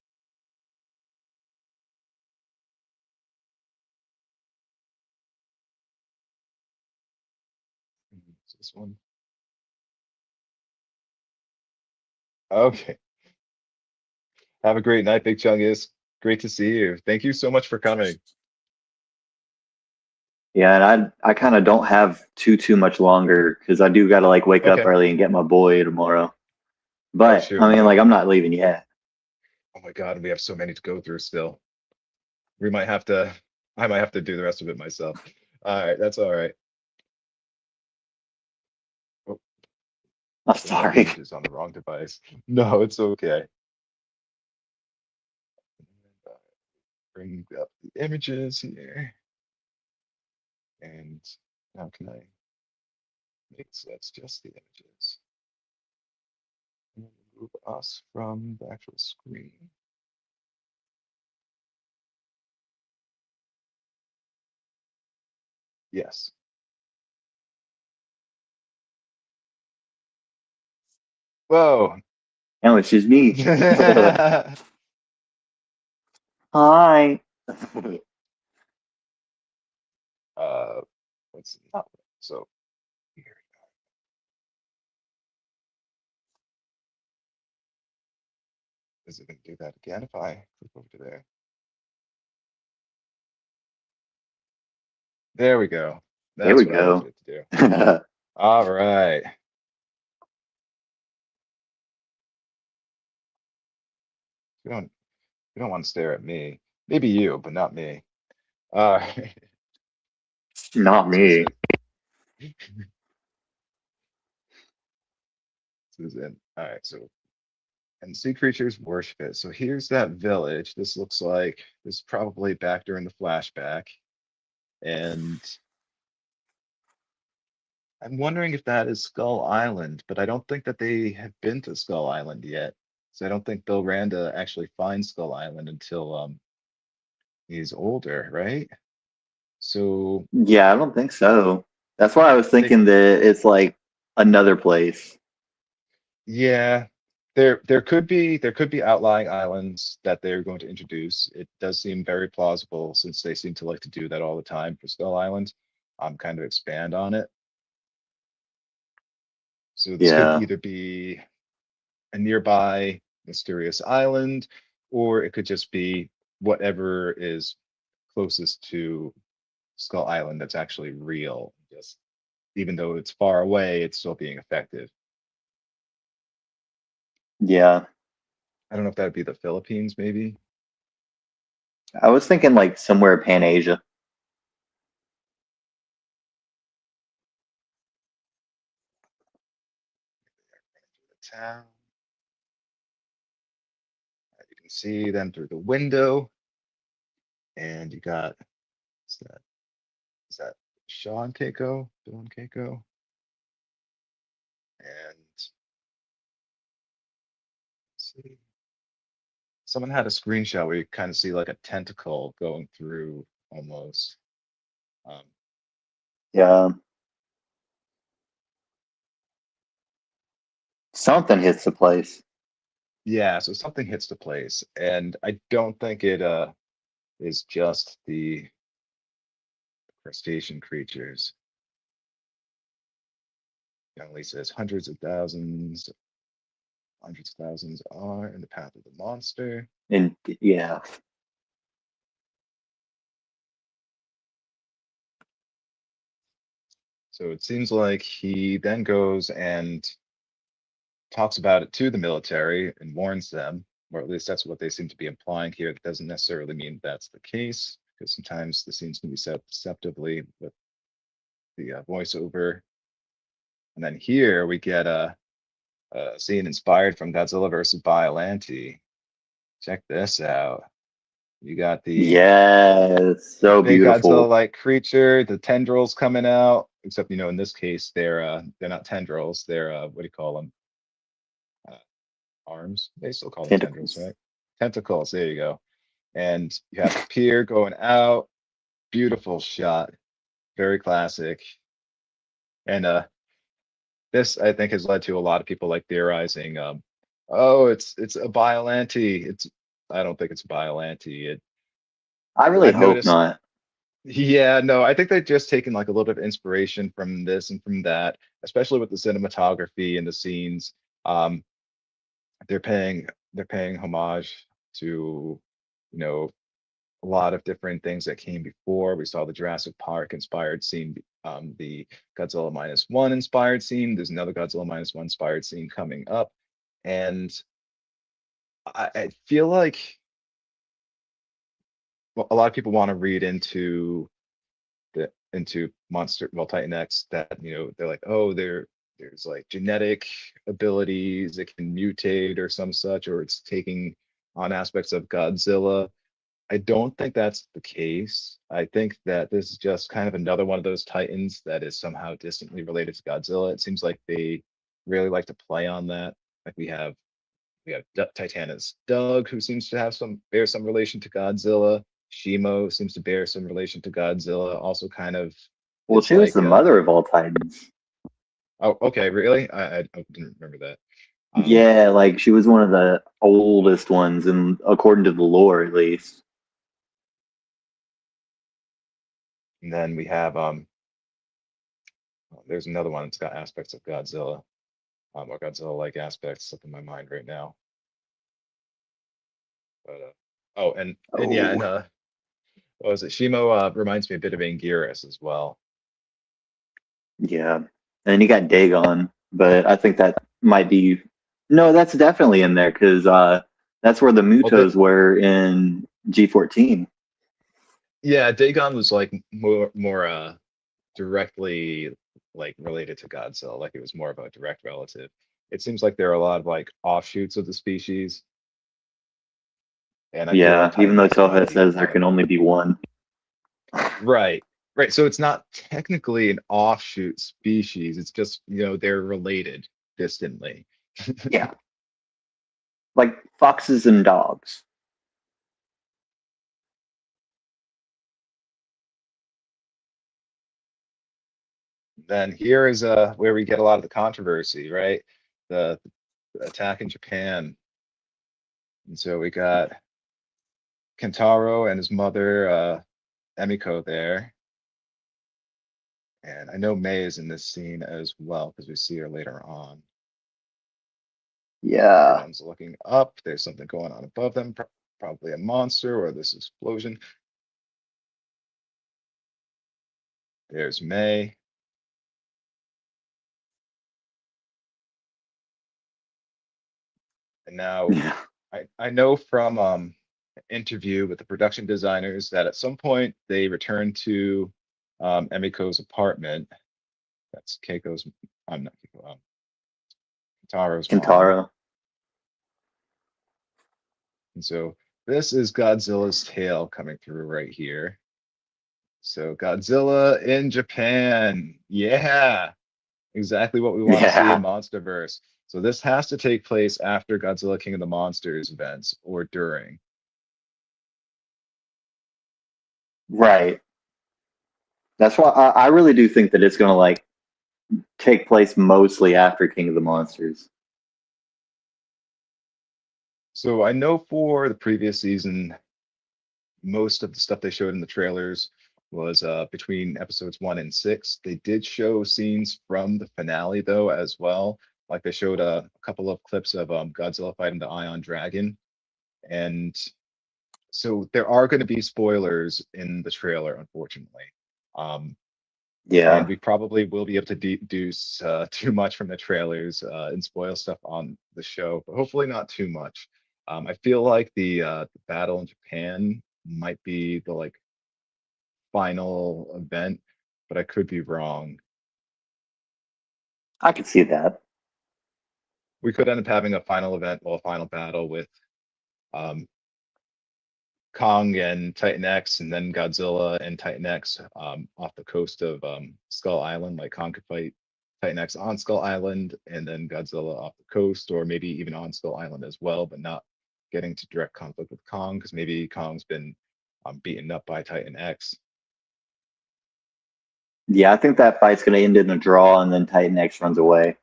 Is this one? Okay. Have a great night, Big Chungus. Great to see you. Thank you so much for coming. Yeah, and I kind of don't have too much longer because I do got to like wake up Okay. early and get my boy tomorrow. Oh But shoot. I mean, Okay. like I'm not leaving yet. Oh my God, we have so many to go through still. We might have to, I might have to do the rest of it myself. All right, that's all right. Oh, I'm I have sorry. images on the wrong device. No, it's okay. Bring up the images here. And now can I make so that's just the images. And move us from the actual screen. Yes. Whoa. No, it's just me. Hi. Let's not so here. Is it going to do that again if I click over to there? There we go. There we That's what I go. wanted it to do. All right. You don't want to stare at me. Maybe you, but not me. All right. Not So is me. it? This is in. All right. So and sea creatures worship it. So here's that village. This looks like this is probably back during the flashback. And I'm wondering if that is Skull Island, but I don't think that they have been to Skull Island yet. So I don't think Bill Randa actually finds Skull Island until he's older, right? So Yeah, I don't think so. That's why I was they, thinking that it's like another place. yeah, there could be outlying islands that they're going to introduce. It does seem very plausible since they seem to like to do that all the time for Skull Island. Kind of expand on it. So this could Yeah. either be a nearby mysterious island, or it could just be whatever is closest to Skull Island that's actually real. Just even though it's far away, it's still being effective. Yeah. I don't know if that would be the Philippines, maybe. I was thinking like somewhere Pan Asia. The town. You can see them through the window, and you got is that Sean Keiko, Bill and Keiko, and let's see. someone had a screenshot where you kind of see like a tentacle going through almost. Um, Yeah. Something hits the place. yeah, so something hits the place, and I don't think it is just the crustacean creatures. It only says hundreds of thousands are in the path of the monster. And yeah. So it seems like he then goes and talks about it to the military and warns them, or at least that's what they seem to be implying here. That doesn't necessarily mean that's the case, because sometimes the scenes can be set up deceptively with the voiceover. And then here we get a scene inspired from Godzilla versus Biollante. Check this out. You got the Yeah, it's so big beautiful. Godzilla-like creature, the tendrils coming out. Except in this case, they're not tendrils. They're what do you call them? Arms. They still call them tendrils, Tentacles. right? Tentacles. There you go. And you have the pier going out. Beautiful shot. Very classic. And this I think has led to a lot of people like theorizing, oh, it's a Biollante. I don't think it's a Biollante. I really I've hope noticed, not. yeah, no, I think they've just taken like a little bit of inspiration from this and from that, especially with the cinematography and the scenes. Um, they're paying homage to, you know, a lot of different things that came before. We saw the Jurassic Park inspired scene, the Godzilla minus one inspired scene. There's another Godzilla minus one inspired scene coming up. And I feel like a lot of people want to read into Monster, well, Titan X, that they're like, oh, there's like genetic abilities, it can mutate or some such, or it's taking on aspects of Godzilla. I don't think that's the case. I think that this is just kind of another one of those Titans that is somehow distantly related to Godzilla. It seems like they really like to play on that. Like we have Titanus Doug, who seems to bear some relation to Godzilla. Shimo seems to bear some relation to Godzilla. Also, kind of Well, is she was like, the mother of all Titans. oh, okay, really? I didn't remember that. Yeah, like she was one of the oldest ones, and according to the lore, at least. And then we have there's another one that's got aspects of Godzilla, or Godzilla-like aspects slipping my mind right now. But oh, and yeah, and Oh, what was it? Shimo reminds me a bit of Anguirus as well. yeah. And then you got Dagon, but I think that might be no, that's definitely in there because that's where the Well, the Mutos were in G14. yeah, Dagon was like more directly like related to Godzilla, like it was more of a direct relative. It seems like there are a lot of like offshoots of the species, and I feel like Yeah, even Titan though X might Toho be says there one of can them. only be one. Right, right. So it's not technically an offshoot species. It's just, they're related distantly. Yeah, like foxes and dogs. Then here is where we get a lot of the controversy, right? The attack in Japan. And so we got Kentaro and his mother, Emiko there. And I know May is in this scene as well because we see her later on. Yeah, Everyone's looking up. There's something going on above them, probably a monster or this explosion. There's May. And now yeah, I know from an interview with the production designers that at some point they returned to Emiko's apartment. That's Keiko's, I'm not Keiko, Taro's mom. Kintaro. And so this is Godzilla's tail coming through right here. So Godzilla in Japan. Yeah, exactly what we want to see in Yeah, MonsterVerse. So this has to take place after Godzilla King of the Monsters events or during. Right. That's why I really do think that it's going to like take place mostly after King of the Monsters. So I know for the previous season, most of the stuff they showed in the trailers was between episodes 1 and 6. They did show scenes from the finale though as well. Like they showed a couple of clips of Godzilla fighting the Ion Dragon, and so there are going to be spoilers in the trailer, unfortunately. Um, and Yeah. we probably will be able to deduce too much from the trailers and spoil stuff on the show, but hopefully not too much. I feel like the battle in Japan might be the like final event, but I could be wrong. I could see that. We could end up having a final event or a final battle with um, Kong and Titan X, and then Godzilla and Titan X off the coast of Skull Island. Like Kong could fight Titan X on Skull Island, and then Godzilla off the coast, or maybe even on Skull Island as well, but not getting to direct conflict with Kong because maybe Kong's been beaten up by Titan X. Yeah, I think that fight's going to end in a draw, and then Titan X runs away.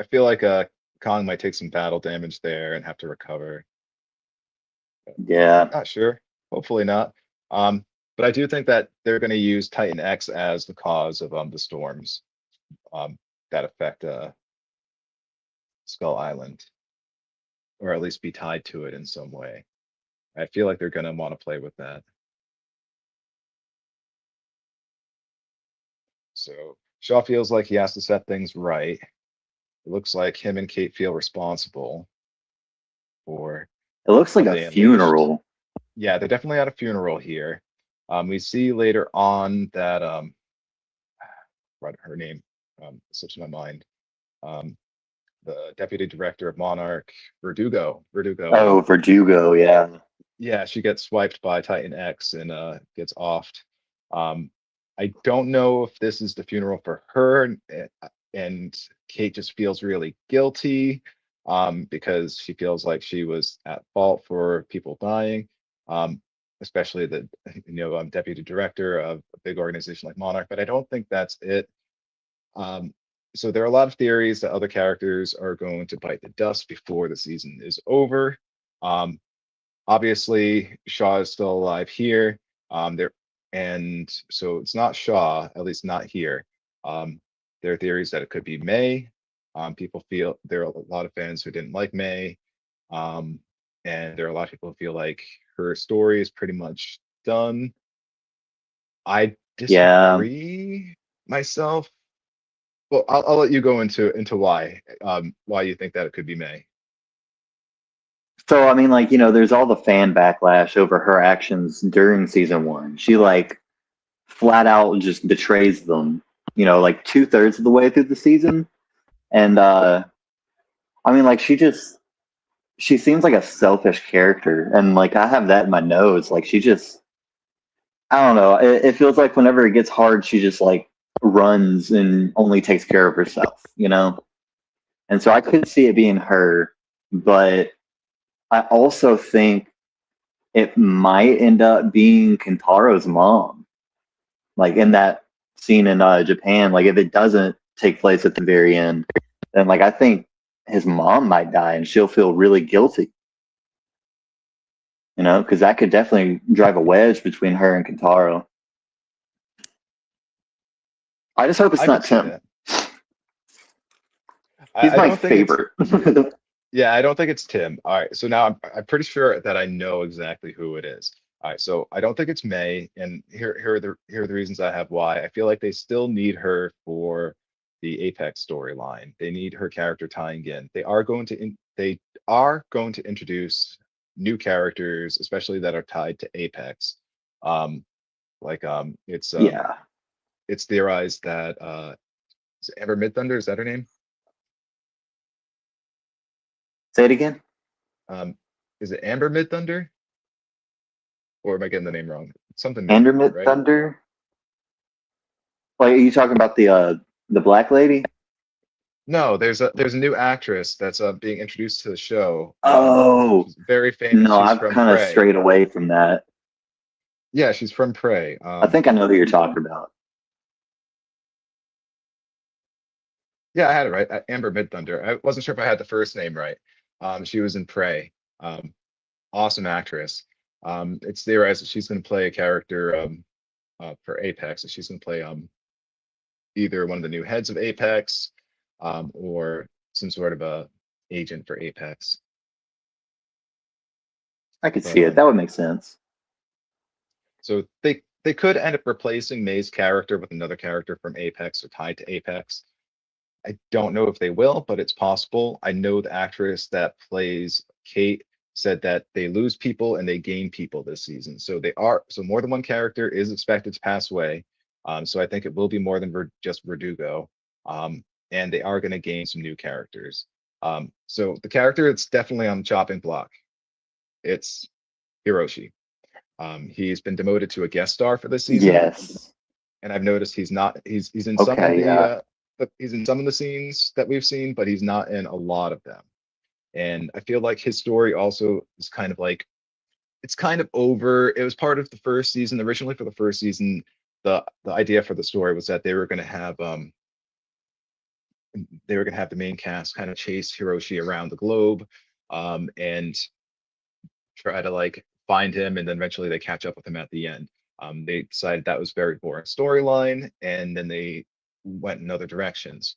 I feel like Kong might take some battle damage there and have to recover. Yeah. Not sure. Hopefully not. But I do think that they're going to use Titan X as the cause of the storms that affect Skull Island, or at least be tied to it in some way. I feel like they're going to want to play with that. So Shaw feels like he has to set things right. It looks like him and Kate feel responsible for It looks like what a they unleashed. funeral. Yeah, they're definitely at a funeral here. We see later on that what her name slips my mind. The deputy director of Monarch, Verdugo. Oh, Verdugo, yeah. Yeah, she gets swiped by Titan X and gets offed. I don't know if this is the funeral for her, and Kate just feels really guilty because she feels like she was at fault for people dying, especially the deputy director of a big organization like Monarch. But I don't think that's it. So there are a lot of theories that other characters are going to bite the dust before the season is over. Obviously, Shaw is still alive here. And so it's not Shaw, at least not here. There are theories that it could be May. People feel there are a lot of fans who didn't like May, and there are a lot of people who feel like her story is pretty much done. I disagree myself. Well, I'll let you go into why you think that it could be May. So, I mean, like, there's all the fan backlash over her actions during season 1. She, like, flat out just betrays them, like 2/3 of the way through the season. And, I mean, like, she seems like a selfish character. And, like, I have that in my notes. Like, I don't know. It feels like whenever it gets hard, she just, like, runs and only takes care of herself, And so I could see it being her, but I also think it might end up being Kintaro's mom. Like in that scene in Japan, like if it doesn't take place at the very end, then like I think his mom might die and she'll feel really guilty. Because that could definitely drive a wedge between her and Kintaro. I just hope it's not Tim. He's my favorite. Yeah, I don't think it's Tim. All right, so now I'm pretty sure that I know exactly who it is. All right, so I don't think it's May, and here are the reasons I have why. I feel like they still need her for the Apex storyline. They need her character tying in. They are going to introduce new characters, especially that are tied to Apex. It's theorized that is it Amber Midthunder? Is that her name? Say it again. Is it Amber Midthunder? Or am I getting the name wrong? It's something Amber Midthunder, right? Midthunder? Like, are you talking about the The black lady? No, there's a new actress that's being introduced to the show. Oh, She's very famous. no, She's I've from kind of Prey. strayed away from that. Yeah, she's from Prey. I think I know who you're talking about. Yeah, I had it right. Amber Midthunder. I wasn't sure if I had the first name right. She was in Prey. Awesome actress. It's theorized that she's going to play a character for Apex. So she's going to play either one of the new heads of Apex, or some sort of a agent for Apex. I could But see it. That would make sense. so they could end up replacing May's character with another character from Apex or tied to Apex. I don't know if they will, but it's possible. I know the actress that plays Kate said that they lose people and they gain people this season. So more than one character is expected to pass away. So I think it will be more than just Verdugo. And they are going to gain some new characters. So the character that's definitely on the chopping block, it's Hiroshi. He's been demoted to a guest star for this season, Yes. and I've noticed he's in some of Okay, yeah. he's in some of the scenes that we've seen, but he's not in a lot of them. And I feel like his story also is kind of like it's kind of over. It was part of the first season. Originally for the first season, the idea for the story was that they were going to have the main cast kind of chase Hiroshi around the globe, and try to like find him, and then eventually they catch up with him at the end. They decided that was very boring storyline, and then they went in other directions.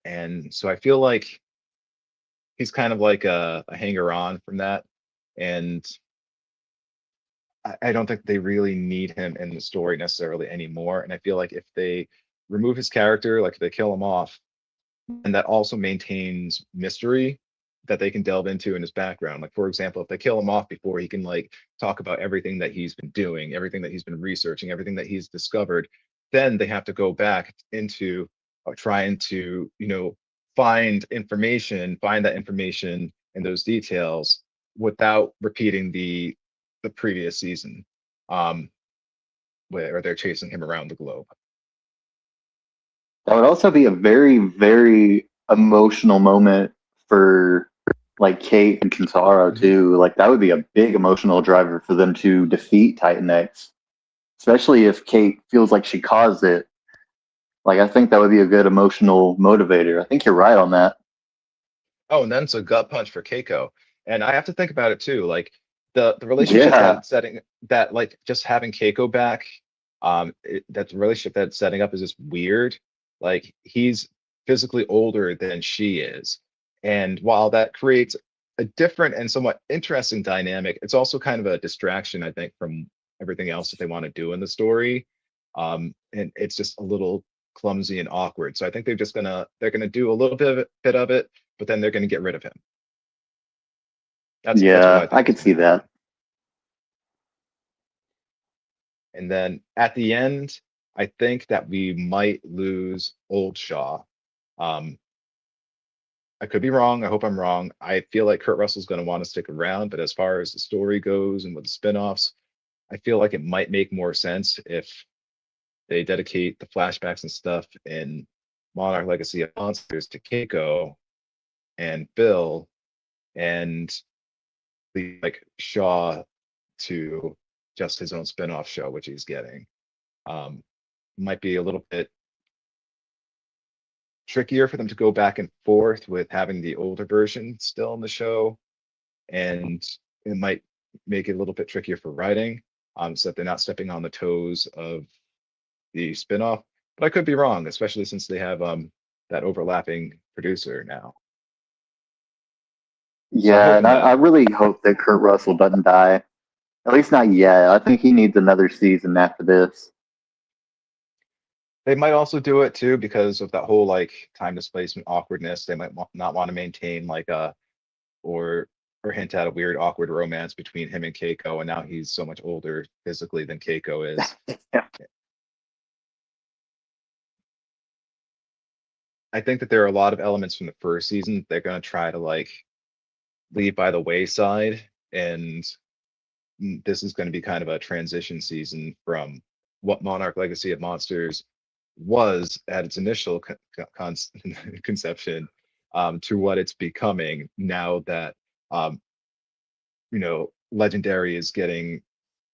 And so I feel like he's kind of like a hanger on from that. And I don't think they really need him in the story necessarily anymore. And I feel like if they remove his character, like if they kill him off, and that also maintains mystery that they can delve into in his background. Like, for example, if they kill him off before he can like talk about everything that he's been doing, everything that he's been researching, everything that he's discovered, then they have to go back into trying to, find that information and those details without repeating the previous season, where they're chasing him around the globe. That would also be a very, very emotional moment for like Kate and Kintaro Mhm. too. Like that would be a big emotional driver for them to defeat Titan X, especially if Kate feels like she caused it. Like I think that would be a good emotional motivator. I think you're right on that. Oh, and then it's a gut punch for Keiko. And I have to think about it too. Like the relationship Yeah. that like just having Keiko back, that relationship that's setting up is just weird. Like he's physically older than she is. And while that creates a different and somewhat interesting dynamic, it's also kind of a distraction, I think, from everything else that they want to do in the story. And it's just a little clumsy and awkward. So I think they're gonna do a little bit of it, but then they're going to get rid of him. That's what I Yeah, think I is could going see to happen. that. And then at the end, I think that we might lose Old Shaw. Um, I could be wrong. I hope I'm wrong. I feel like Kurt Russell's going to want to stick around, but as far as the story goes and with the spinoffs, I feel like it might make more sense if they dedicate the flashbacks and stuff in Monarch Legacy of Monsters to Keiko and Bill, and the like Shaw to just his own spin-off show, which he's getting. Might be a little bit trickier for them to go back and forth with having the older version still in the show, and it might make it a little bit trickier for writing, so that they're not stepping on the toes of the spin-off. But I could be wrong, especially since they have that overlapping producer now. So I'm Yeah, and hoping I that really hope that Kurt Russell doesn't die. At least not yet. I think he needs another season after this. they might also do it too because of that whole like time displacement awkwardness. They might not want to maintain like a or hint at a weird awkward romance between him and Keiko, and now he's so much older physically than Keiko is. Yeah. I think that there are a lot of elements from the first season they're going to try to like leave by the wayside, and this is going to be kind of a transition season from what Monarch Legacy of Monsters was at its initial conception to what it's becoming now that Legendary is getting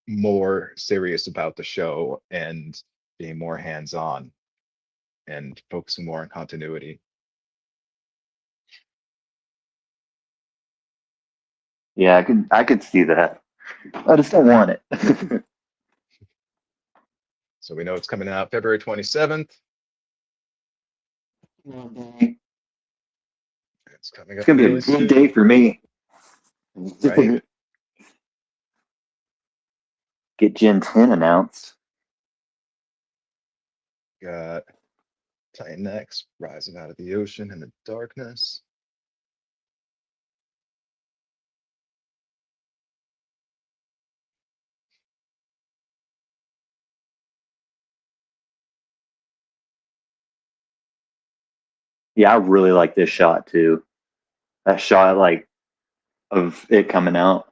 more serious about the show and being more hands-on and focusing more on continuity. Yeah, I could see that. I just don't want it. So we know it's coming out February 27th. It's coming It's up gonna be a really big day soon, for me. right? Get Gen 10 announced. Got Titan X rising out of the ocean in the darkness. Yeah, I really like this shot too. That shot like of it coming out.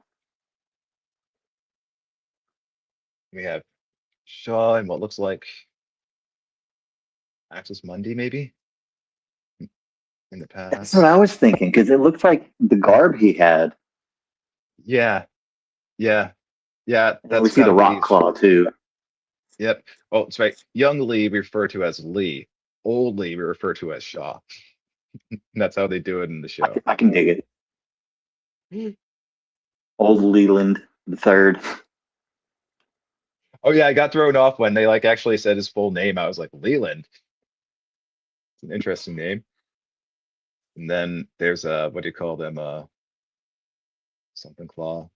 We have Shaw and what looks like Axis Mundi, maybe in the That's what past. I was thinking because it looked like the garb he had. Yeah, yeah, yeah. And then we That's see got the to be. rock claw too. Yep. Oh, that's right. Young Lee we refer to as Lee. Old Lee we refer to as Shaw. And that's how they do it in the I show. can, I can dig it. Old Leland the third. Oh yeah, I got thrown off when they like actually said his full name. I was like, Leland. It's an interesting name. And then there's what do you call them? Something claw.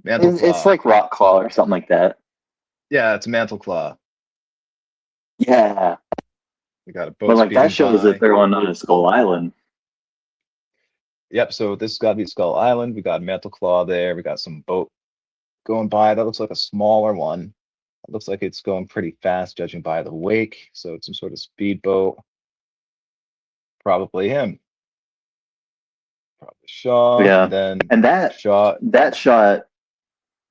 Mantle It's claw. like rock claw or something like that. Yeah, it's mantle claw. Yeah, We got a but boat like that speeding shows that by. they're on Skull Island. Yep, so this has got to be Skull Island. We got mantle claw there. We got some boat going by. That looks like a smaller one. It looks like it's going pretty fast, judging by the wake. So it's some sort of speedboat. Probably him. Probably Shaw, Yeah, and then and that Shaw. that shot.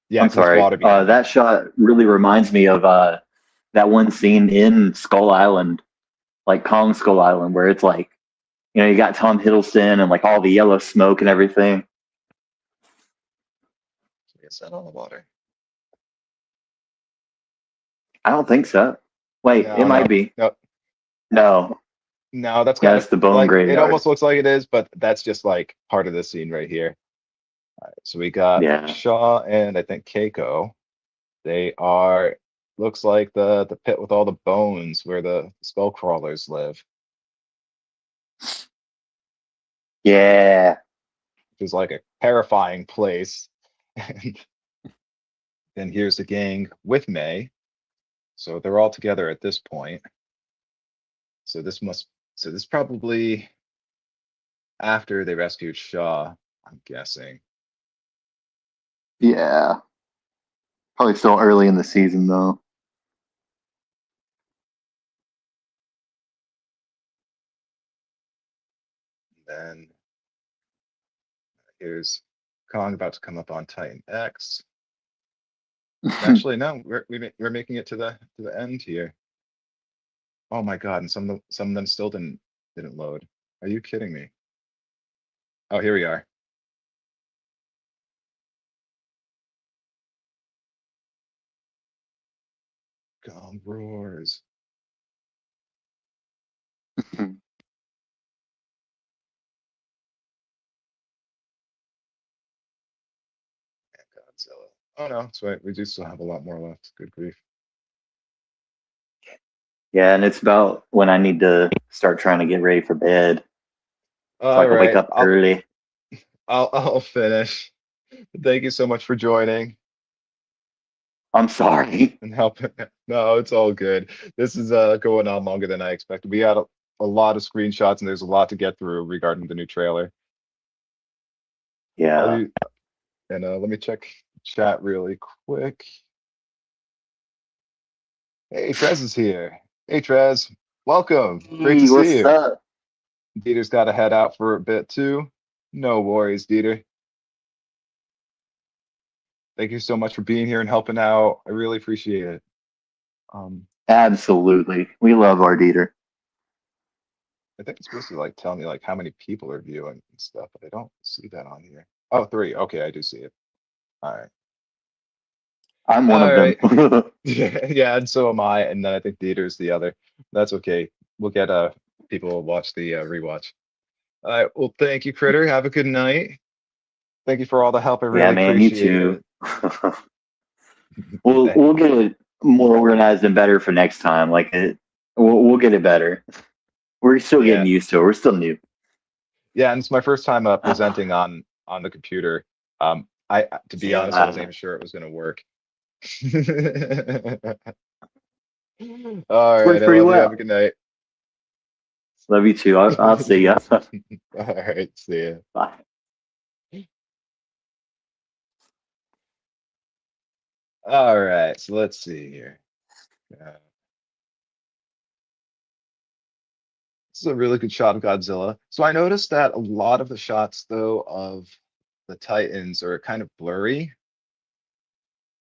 Yeah, I'm 'cause there's sorry. water behind him. That shot really reminds me of that one scene in Skull Island, like Kong Skull Island, where it's like, you got Tom Hiddleston and like all the yellow smoke and everything. Is that on the water? I don't think so. Wait, it No, might no, be. no, No, no. That's yeah, kind it's of the Bone like it Graveyard. almost looks like it is, but that's just like part of the scene right here. So we got Yeah. Shaw and I think Keiko. They are looks like the pit with all the bones where the skull crawlers live, Yeah. which is like a terrifying place. And then here's the gang with May. So they're all together at this point. So this probably after they rescued Shaw, I'm guessing. Yeah. Probably still early in the season though. Then here's Kong about to come up on Titan X. Actually, no, we're making it to the end here. Oh my God, and some of them still didn't load. Are you kidding me? Oh, here we are. Kong roars. Godzilla. Oh no, that's right. We do still have a lot more left. Good grief. Yeah, and it's about when I need to start trying to get ready for bed so I All can wake right, up early. I'll finish. Thank you so much for joining I'm sorry. and helping. No, it's all good. This is going on longer than I expected. We had a lot of screenshots and there's a lot to get through regarding the new trailer. Yeah. Let me check chat really quick. Hey, Trez is here. Hey, Trez, welcome. Great to Hey, see what's you. up? Dieter's got to head out for a bit too. No worries, Dieter. Thank you so much for being here and helping out. I really appreciate it. Absolutely. We love our Dieter. I think it's supposed to like tell me like how many people are viewing and stuff, but I don't see that on here. Oh, 3. Okay, I do see it. All right. I'm one All of them. right. Yeah, and so am I. And then I think Dieter's the other. That's okay. We'll get people will watch the rewatch. All right. Well, thank you, Critter. Have a good night. Thank you for all the help. I Yeah, really man, you appreciate too. it. We'll get it more organized and better for next time. We'll get it better. We're still Yeah. getting used to it. We're still new. Yeah, and it's my first time presenting on the computer. To be honest, I wasn't Yeah. even sure it was going to work. All Works right, I pretty love you. Have a well. good night. Love you too. I'll see ya. All right, see ya. Bye. All right, so let's see here. This is a really good shot of Godzilla. So I noticed that a lot of the shots, though, of the Titans are kind of blurry.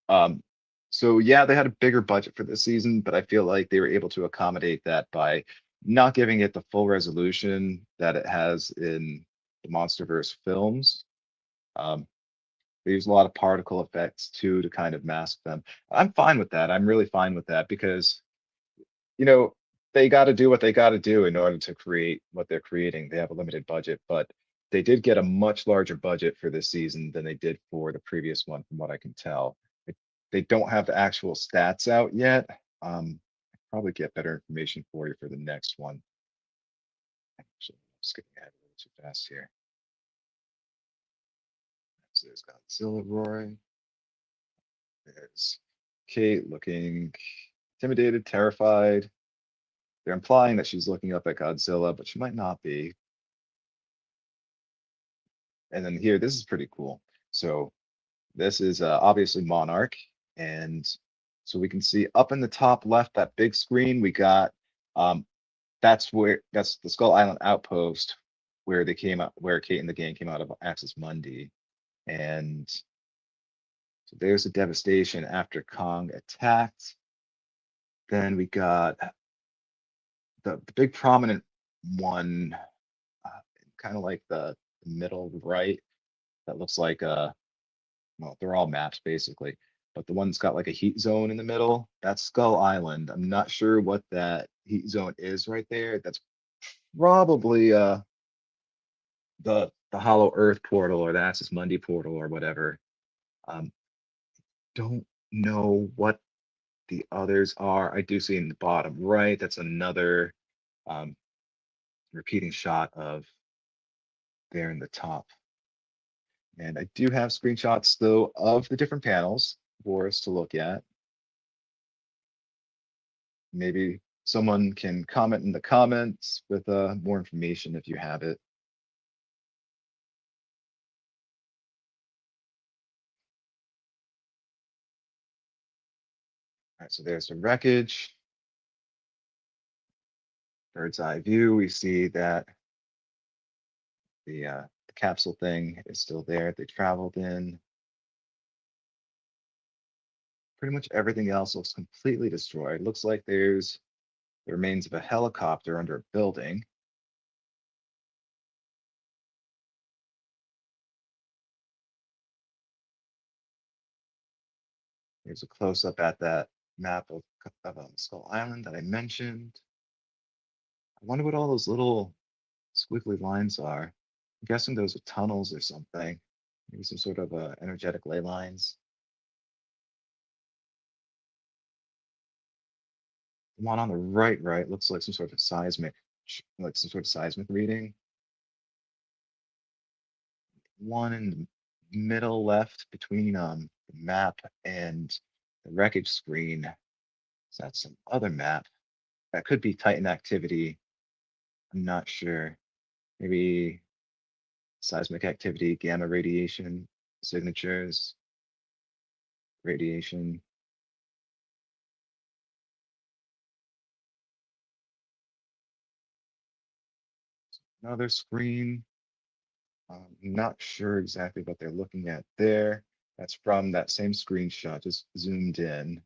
Um, so yeah, they had a bigger budget for this season, but I feel like they were able to accommodate that by not giving it the full resolution that it has in the MonsterVerse films. Um, they use a lot of particle effects too to kind of mask them. I'm fine with that. I'm really fine with that because you know, they got to do what they got to do in order to create what they're creating. They have a limited budget, but they did get a much larger budget for this season than they did for the previous one, from what I can tell. They don't have the actual stats out yet. I'll probably get better information for you for the next one. Actually, I'm skipping ahead a little too fast here. So there's Godzilla roaring. There's Kate looking intimidated, terrified. They're implying that she's looking up at Godzilla, but she might not be. And then here, this is pretty cool. So this is obviously Monarch. And so we can see up in the top left, that big screen, we got, um, that's the Skull Island outpost where they came out, where Kate and the gang came out of Axis Mundi. And so there's the devastation after Kong attacked. Then we got the big prominent one, kind of like the middle right, that looks like well, they're all maps basically, but the one's got like a heat zone in the middle, that's Skull Island. I'm not sure what that heat zone is right there. That's probably the Hollow Earth portal or the Axis Mundi portal or whatever. Um, don't know what the others are. I do see in the bottom right, that's another um, repeating shot of there in the top. And I do have screenshots though of the different panels for us to look at. Maybe someone can comment in the comments with more information if you have it. All right, so there's the wreckage. Bird's eye view, we see that the capsule thing is still there. They traveled in. Pretty much everything else looks completely destroyed. Looks like there's the remains of a helicopter under a building. Here's a close-up at that map of Skull Island that I mentioned. I wonder what all those little squiggly lines are. I'm guessing those are tunnels or something. Maybe some sort of energetic ley lines. The one on the right looks like some sort of seismic, like some sort of seismic reading. One in the middle left between the map and the wreckage screen. So that's some other map. That could be Titan activity. I'm not sure. Maybe seismic activity, gamma radiation, signatures, radiation. Another screen. Not sure exactly what they're looking at there. That's from that same screenshot, just zoomed in.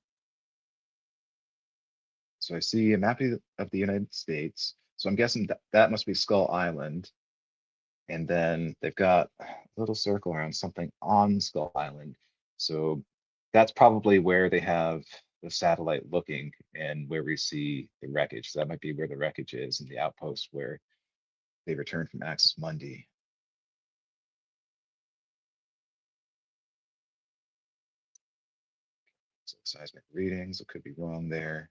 So I see a map of the United States. So I'm guessing that that must be Skull Island. And then they've got a little circle around something on Skull Island. So that's probably where they have the satellite looking and where we see the wreckage. So that might be where the wreckage is and the outpost where they returned from Axis Mundi. So seismic readings, it could be wrong there.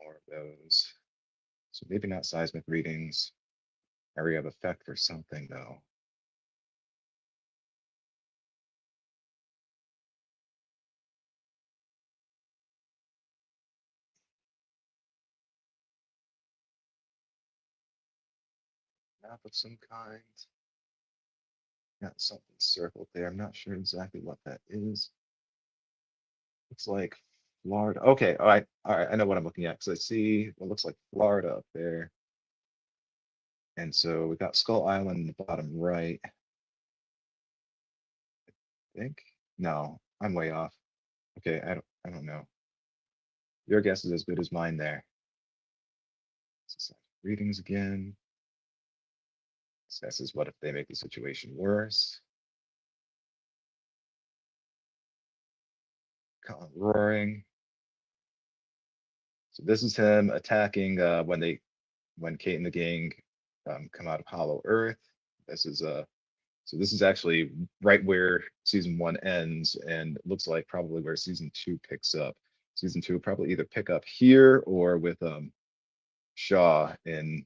More of those. So maybe not seismic readings, area of effect or something though. Map of some kind. Got something circled there. I'm not sure exactly what that is. Looks like Florida. Okay, all right. I know what I'm looking at because I see what looks like Florida up there. And so we've got Skull Island in the bottom right. I think. No, I'm way off. Okay, I don't know. Your guess is as good as mine there. So readings again. This is what if they make the situation worse. Colin roaring. So this is him attacking when Kate and the gang come out of Hollow Earth. This is so this is actually right where season 1 ends, and it looks like probably where season 2 picks up. Season 2 will probably either pick up here or with Shaw in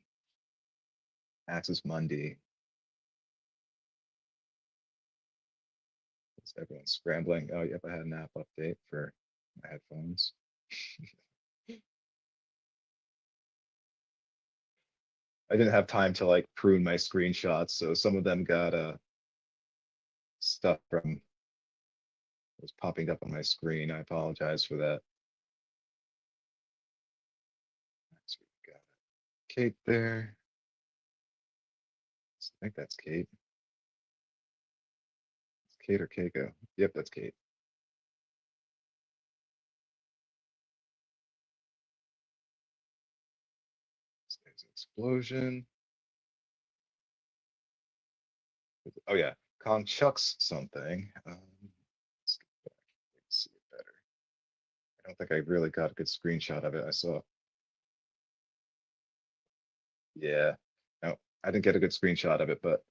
Axis Mundi. Everyone's scrambling. Oh, yep, I had an app update for my headphones. I didn't have time to like prune my screenshots, so some of them got stuff from was popping up on my screen. I apologize for that. So we got Kate there. I think that's Kate. It's Kate or Keiko. Yep, that's Kate. So there's an explosion. Oh yeah, Kong chucks something. Let's get back here and see it better. I don't think I really got a good screenshot of it. I saw. Yeah, no, I didn't get a good screenshot of it, but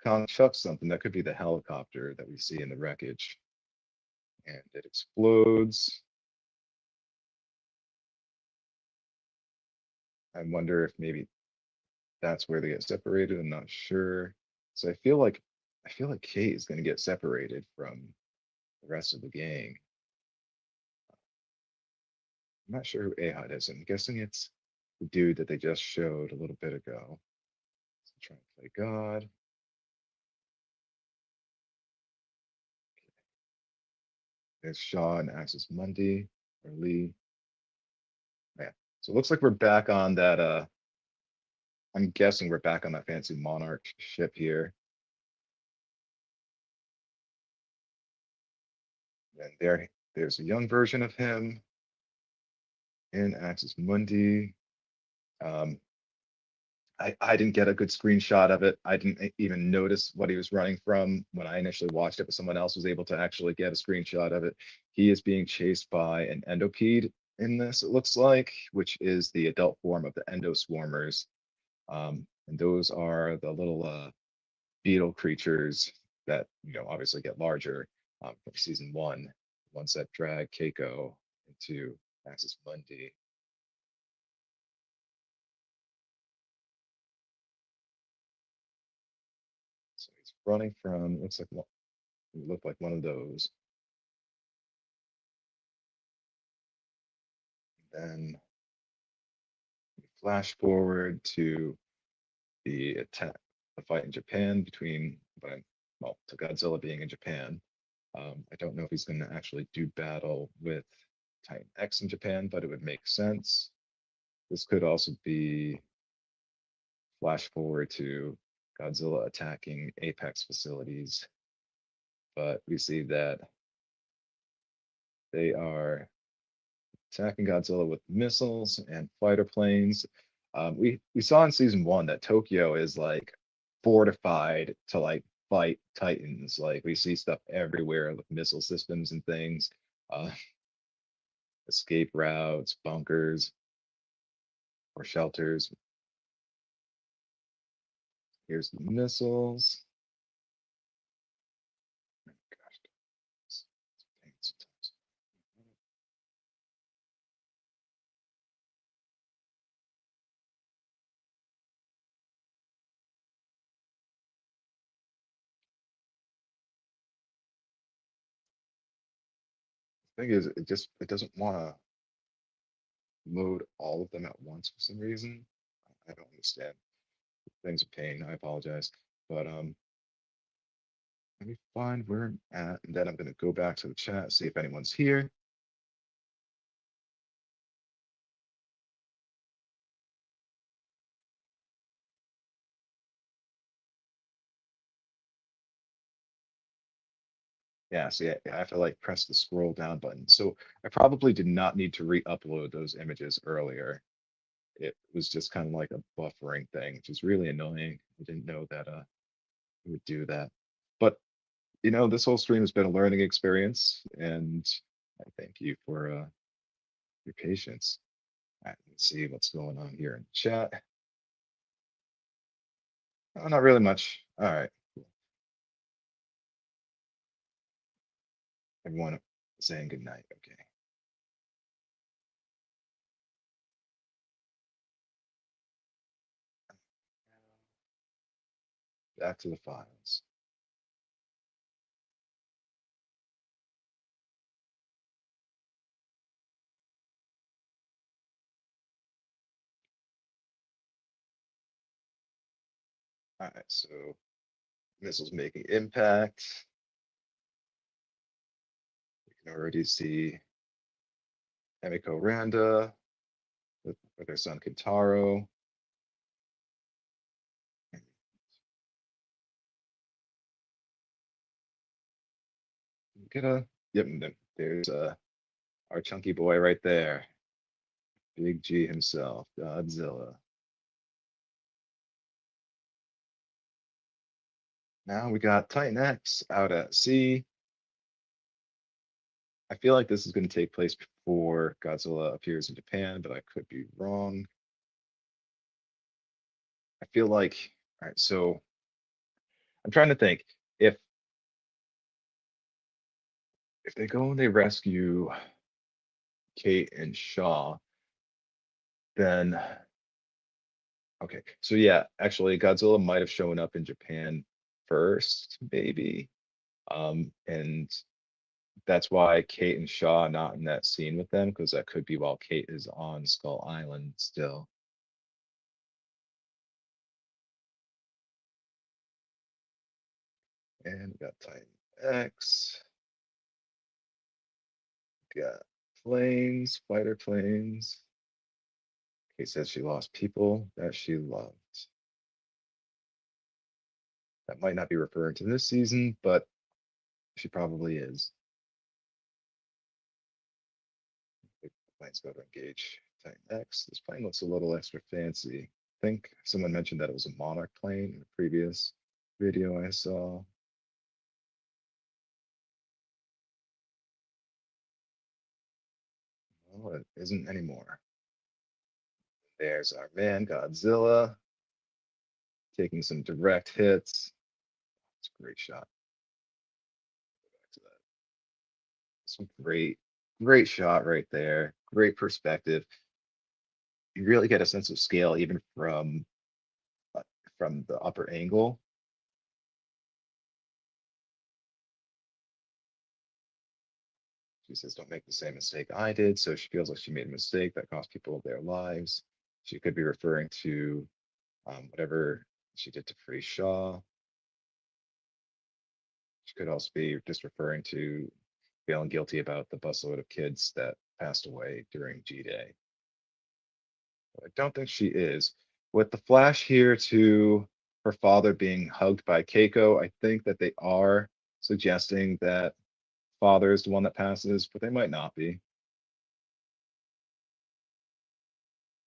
Kong chucks something. That could be the helicopter that we see in the wreckage. And it explodes. I wonder if maybe that's where they get separated. I'm not sure. So I feel like Kate is going to get separated from the rest of the gang. I'm not sure who Ahad is. I'm guessing it's the dude that they just showed a little bit ago. So trying to play God. There's Shaw and Axis Mundi or Lee. Yeah. So it looks like we're back on that. I'm guessing we're back on that fancy Monarch ship here. And there's a young version of him in Axis Mundi. I didn't get a good screenshot of it. I didn't even notice what he was running from when I initially watched it, but someone else was able to actually get a screenshot of it. He is being chased by an endopede in this, it looks like, which is the adult form of the endoswarmers. And those are the little beetle creatures that, obviously get larger from season 1, ones that drag Keiko into Axis Mundi. So he's running from, looks like it looked like one of those. Then we flash forward to the attack, the fight in Japan between, well, to Godzilla being in Japan. I don't know if he's going to actually do battle with Titan X in Japan, but it would make sense. This could also be flash forward to Godzilla attacking Apex facilities, but we see that they are attacking Godzilla with missiles and fighter planes. We saw in season 1 that Tokyo is like fortified to like fight Titans. Like we see stuff everywhere with missile systems and things, uh, escape routes, bunkers, or shelters. Here's the missiles. Gosh, it's a pain sometimes. Thing is, it doesn't want to load all of them at once for some reason. I don't understand. Things a pain. I apologize. But let me find where I'm at, and then I'm gonna go back to the chat, see if anyone's here. Yeah, see, I have to like press the scroll down button. So I probably did not need to re-upload those images earlier. It was just kind of like a buffering thing, which is really annoying. I didn't know that it would do that. But this whole stream has been a learning experience, and I thank you for your patience. All right, let's see what's going on here in the chat. Oh, not really much. All right. Cool. Everyone saying good night. Okay. Back to the files. All right, so missiles making impact. You can already see Emiko Randa with her son Kintaro. Yep, there's our chunky boy right there. Big G himself, Godzilla. Now we got Titan X out at sea. I feel like this is going to take place before Godzilla appears in Japan, but I could be wrong. I feel like, all right, so I'm trying to think if they go and they rescue Kate and Shaw, then okay, so yeah, actually Godzilla might have shown up in Japan first, maybe. And that's why Kate and Shaw are not in that scene with them, because that could be while Kate is on Skull Island still. And we got Titan X. Got planes, fighter planes. Kate says she lost people that she loved. That might not be referring to this season, but she probably is. The planes go to engage Titan X. This plane looks a little extra fancy. I think someone mentioned that it was a Monarch plane in a previous video I saw. Well, it isn't anymore. There's our man, Godzilla, taking some direct hits. It's a great shot. Back to that. Some great shot right there. Great perspective. You really get a sense of scale even from the upper angle. She says, don't make the same mistake I did. So she feels like she made a mistake that cost people their lives. She could be referring to whatever she did to free Shaw. She could also be just referring to feeling guilty about the busload of kids that passed away during G-Day. I don't think she is. With the flash here to her father being hugged by Keiko, I think that they are suggesting that father is the one that passes, but they might not be.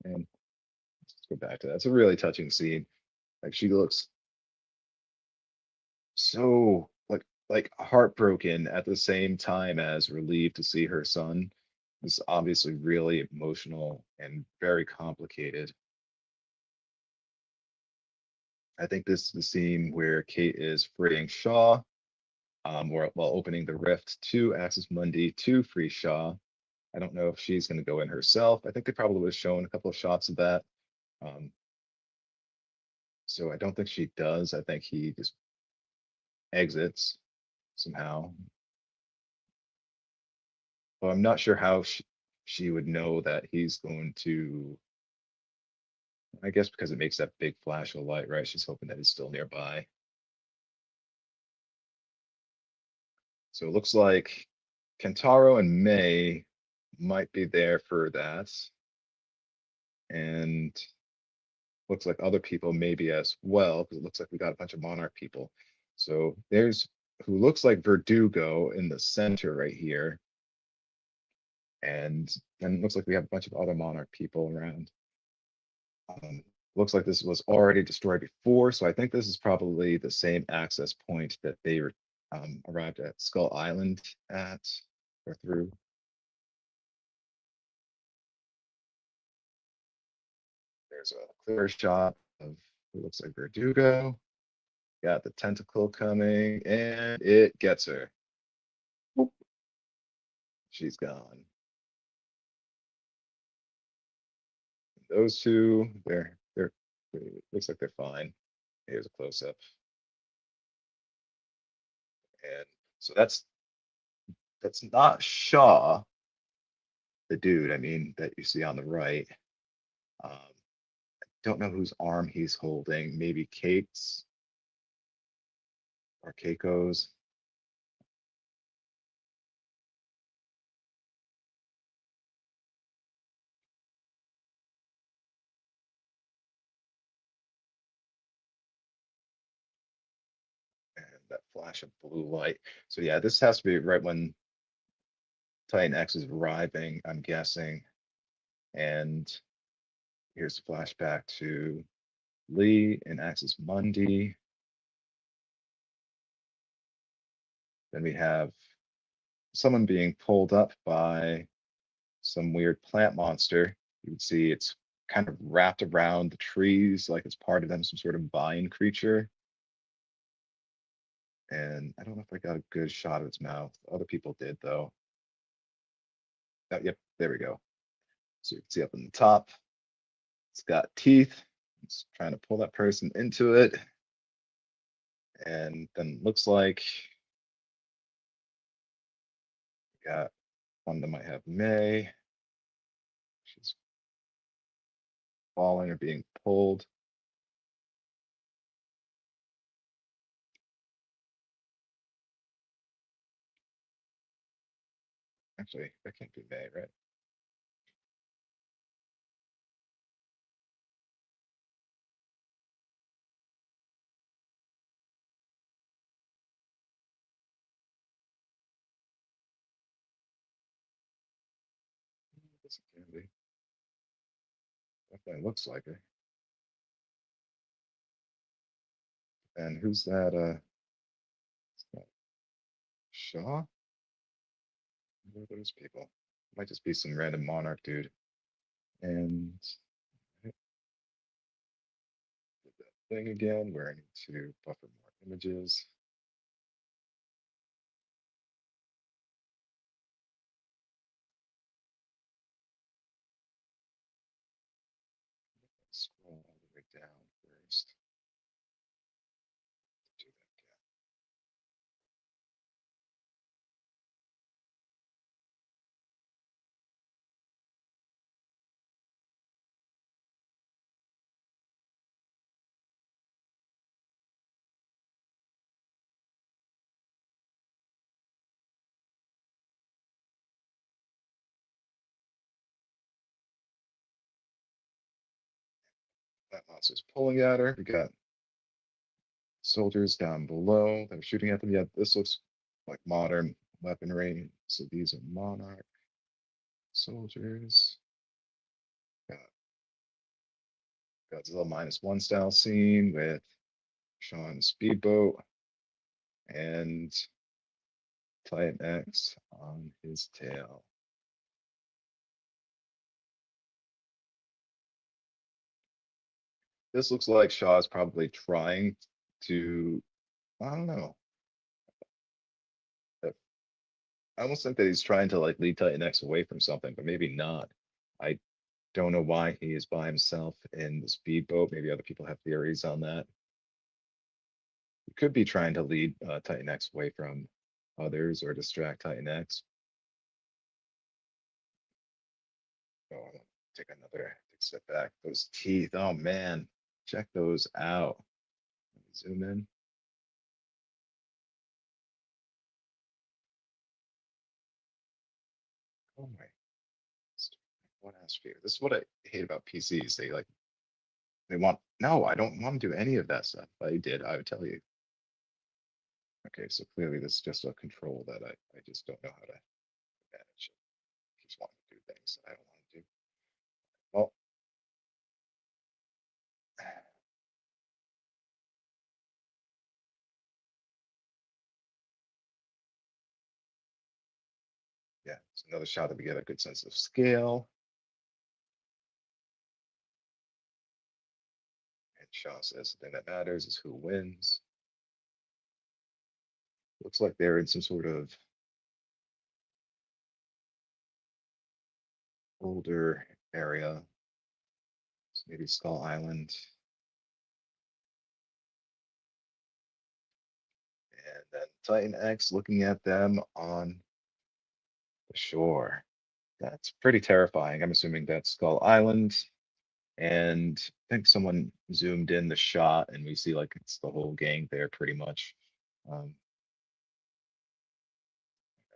And let's go back to that. It's a really touching scene. Like she looks so like heartbroken at the same time as relieved to see her son. It's obviously really emotional and very complicated. I think this is the scene where Kate is freeing Shaw, while opening the rift to Axis Mundi to free Shaw. I don't know if she's going to go in herself. I think they probably would have shown a couple of shots of that. Um, so I don't think she does. I think he just exits somehow. But I'm not sure how she would know that he's going to. I guess because it makes that big flash of light, right? She's hoping that he's still nearby. So it looks like Kentaro and May might be there for that. And looks like other people maybe as well, because it looks like we got a bunch of Monarch people. So there's who looks like Verdugo in the center right here. And then it looks like we have a bunch of other Monarch people around. Looks like this was already destroyed before, so I think this is probably the same access point that they arrived at Skull Island at or through. There's a clear shot of who looks like Verdugo. Got the tentacle coming, and it gets her. Whoop. She's gone. Those two, they're looks like they're fine. Here's a close up. And so that's not Shaw, the dude, I mean, that you see on the right. Don't know whose arm he's holding. Maybe Kate's or Keiko's. And that flash of blue light. So yeah, this has to be right when Titan X is arriving, I'm guessing. And here's the flashback to Lee and Axis Mundi. Then we have someone being pulled up by some weird plant monster. You can see it's kind of wrapped around the trees like it's part of them, some sort of vine creature. And I don't know if I got a good shot of its mouth. Other people did though. Oh, yep, there we go. So you can see up in the top, it's got teeth. It's trying to pull that person into it. And then looks like we got one that might have May. She's falling or being pulled. Actually, that can't be May, right? Yes, it can be. Definitely looks like it. And who's that? Is that Shaw? Who are those people? Might just be some random Monarch dude. And did that thing again where I need to buffer more images. Scroll all the way down first. Do that again. That monster's pulling at her. We got soldiers down below that are shooting at them. Yeah, this looks like modern weaponry. So these are Monarch soldiers. Got Godzilla -1 style scene with Sean speedboat and Titan X on his tail. This looks like Shaw's probably trying to, I don't know. I almost think that he's trying to like lead Titan X away from something, but maybe not. I don't know why he is by himself in the speedboat. Maybe other people have theories on that. He could be trying to lead Titan X away from others or distract Titan X. Oh, I want to take another step back. Those teeth, oh man, check those out. Let me zoom in. Oh my, what atmosphere? This is what I hate about PCs. They want, no, I don't want to do any of that stuff. If I did, I would tell you. Okay, so clearly this is just a control that I just don't know how to manage. I just want to do things that I don't want to do. Well, yeah, it's another shot that we get a good sense of scale. And Shaw says the thing that matters is who wins. Looks like they're in some sort of older area. So maybe Skull Island. And then Titan X looking at them on the shore. That's pretty terrifying. I'm assuming that's Skull Island. And I think someone zoomed in the shot and we see like it's the whole gang there pretty much.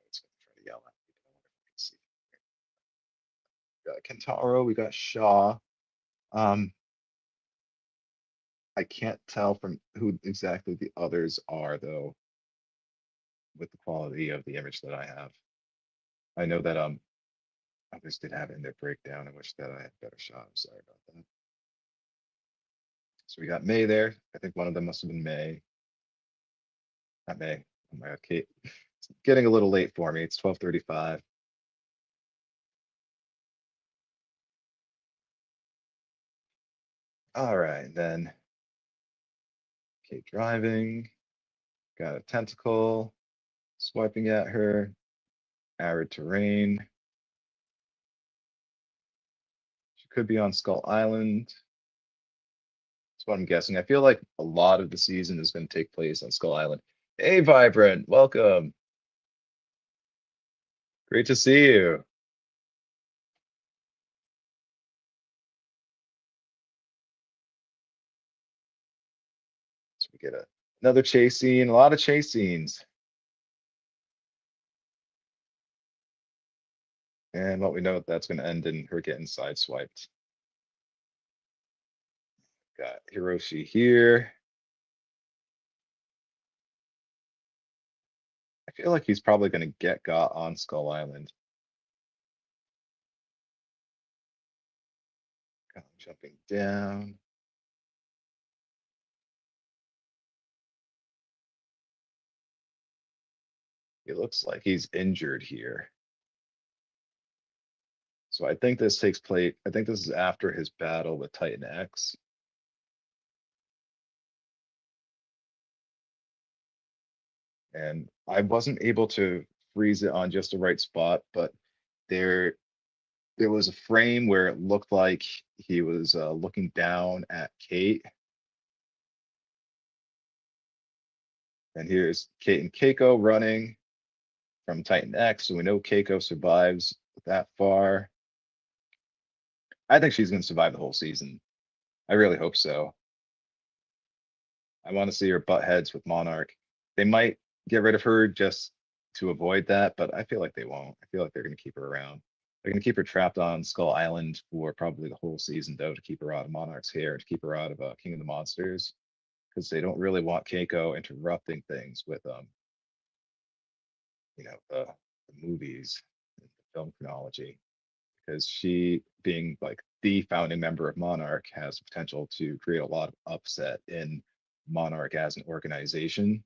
It's gonna try to yell at people. I wonder if we can see. We got Kentaro, we got Shaw. I can't tell from who exactly the others are though, with the quality of the image that I have. I know that others did have it in their breakdown. I wish that I had a better shot. I'm sorry about that. So we got May there. I think one of them must have been May. Not May. Oh my God, Kate. It's getting a little late for me. It's 12:35. All right, then. Kate driving. Got a tentacle swiping at her. Arid terrain. She could be on Skull Island. That's what I'm guessing. I feel like a lot of the season is going to take place on Skull Island. Hey, Vibrant, welcome. Great to see you. So we get another chase scene, a lot of chase scenes. And what we know, that's going to end in her getting sideswiped. Got Hiroshi here. I feel like he's probably going to get got on Skull Island. Jumping down. It looks like he's injured here. So I think this takes place, I think this is after his battle with Titan X. And I wasn't able to freeze it on just the right spot, but there was a frame where it looked like he was looking down at Kate. And here's Kate and Keiko running from Titan X. So we know Keiko survives that far. I think she's going to survive the whole season. I really hope so. I want to see her butt heads with Monarch. They might get rid of her just to avoid that, but I feel like they won't. I feel like they're going to keep her around. They're going to keep her trapped on Skull Island for probably the whole season, though, to keep her out of Monarch's hair, to keep her out of King of the Monsters, because they don't really want Keiko interrupting things with, the movies, the film chronology, because she being like the founding member of Monarch, has potential to create a lot of upset in Monarch as an organization.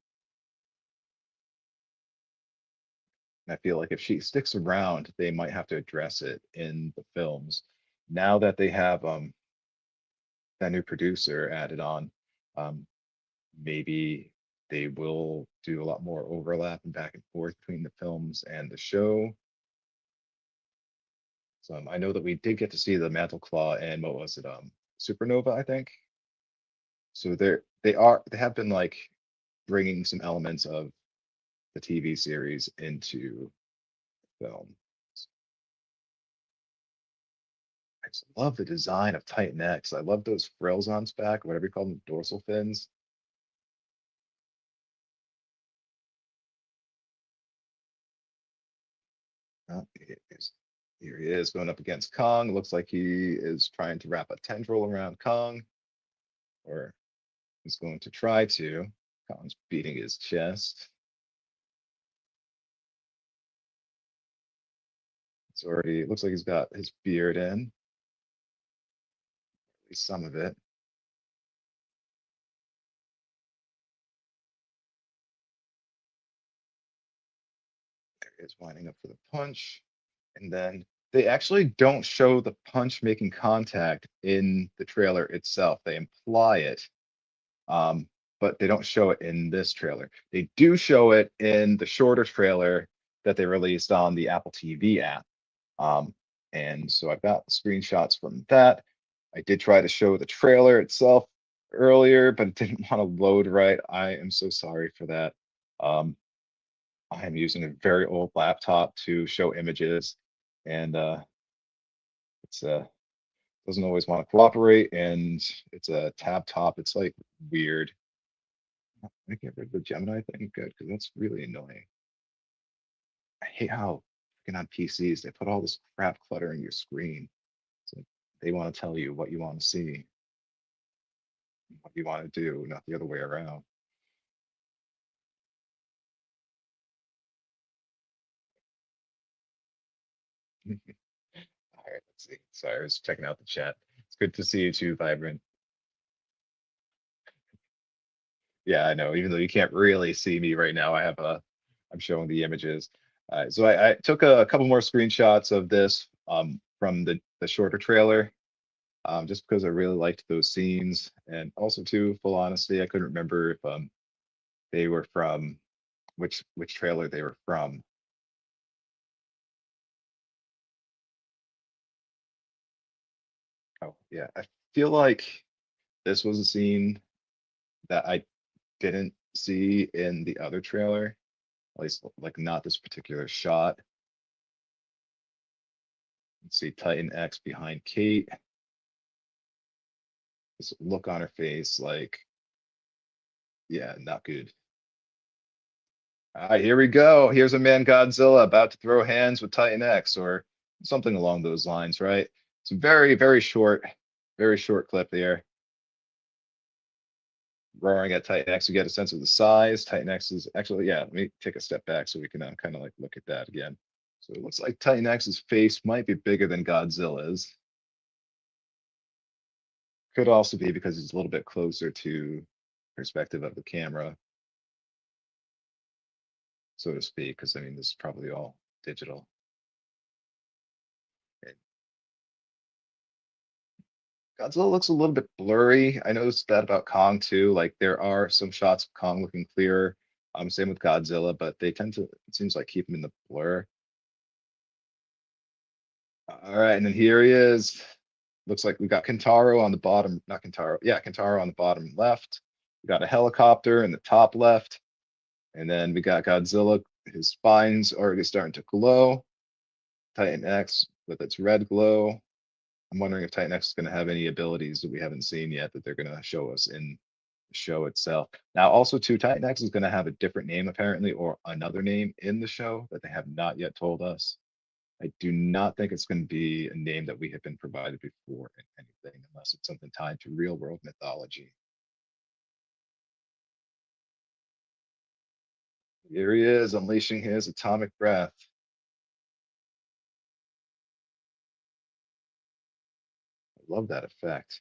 And I feel like if she sticks around, they might have to address it in the films. Now that they have that new producer added on, um, maybe they will do a lot more overlap and back and forth between the films and the show. So I know that we did get to see the Mantle Claw and what was it, Supernova, I think. So they have been like bringing some elements of the TV series into film. I just love the design of Titan X. I love those frills on its back, whatever you call them, dorsal fins. Oh, here he is going up against Kong. Looks like he is trying to wrap a tendril around Kong, or he's going to try to. Kong's beating his chest. It's already, it looks like he's got his beard in, at least some of it. There he is winding up for the punch. And then they actually don't show the punch making contact in the trailer itself. They imply it, but they don't show it in this trailer. They do show it in the shorter trailer that they released on the Apple TV app. And so I've got screenshots from that. I did try to show the trailer itself earlier, but it didn't want to load right. I am so sorry for that. I am using a very old laptop to show images, and it's doesn't always want to cooperate, and it's a tab top. It's like weird. I get rid of the Gemini thing, good, because that's really annoying. I hate how freaking on PCs they put all this crap cluttering your screen. It's like they want to tell you what you want to see, what you want to do, not the other way around. All right, let's see. Sorry, I was checking out the chat. It's good to see you too, Vibrant. Yeah, I know. Even though you can't really see me right now, I'm showing the images. So I took a couple more screenshots of this from the shorter trailer, just because I really liked those scenes, and also too, full honesty, I couldn't remember if they were from which trailer they were from. Oh yeah, I feel like this was a scene that I didn't see in the other trailer, at least like not this particular shot. Let's see Titan X behind Kate. This look on her face, like, yeah, not good. All right, here we go. Here's a man Godzilla about to throw hands with Titan X or something along those lines, right? It's a very very short clip there. Roaring at Titan X, you get a sense of the size. Titan X is actually, yeah, let me take a step back so we can kind of like look at that again. So it looks like Titan X's face might be bigger than Godzilla's. Could also be because he's a little bit closer to perspective of the camera, so to speak, because I mean, this is probably all digital. And Godzilla looks a little bit blurry. I noticed that about Kong too. Like there are some shots of Kong looking clearer. Same with Godzilla, but they tend to, it seems like, keep him in the blur. All right, and then here he is. Looks like we got Kintaro on the bottom, not Kintaro. Yeah, Kintaro on the bottom left. We got a helicopter in the top left. And then we got Godzilla. His spine's already starting to glow. Titan X with its red glow. I'm wondering if Titan X is going to have any abilities that we haven't seen yet that they're going to show us in the show itself. Now, also, too, Titan X is going to have a different name apparently, or another name in the show that they have not yet told us. I do not think it's going to be a name that we have been provided before in anything, unless it's something tied to real world mythology. Here he is, unleashing his atomic breath. love that effect.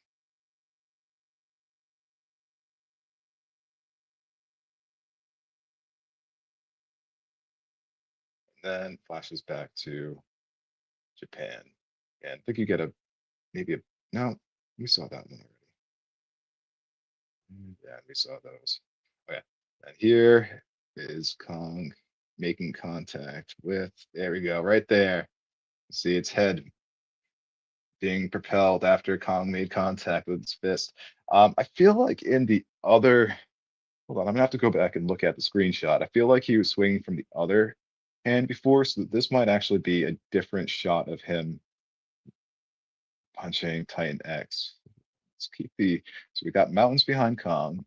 Then flashes back to Japan. And I think you get a maybe a no, we saw that one already. Yeah, we saw those. Okay. And here is Kong making contact with, there we go, right there. See its head being propelled after Kong made contact with its fist. I feel like in the other, hold on, I'm gonna have to go back and look at the screenshot. I feel like he was swinging from the other hand before, so this might actually be a different shot of him punching Titan X. Let's keep the, so we got mountains behind Kong.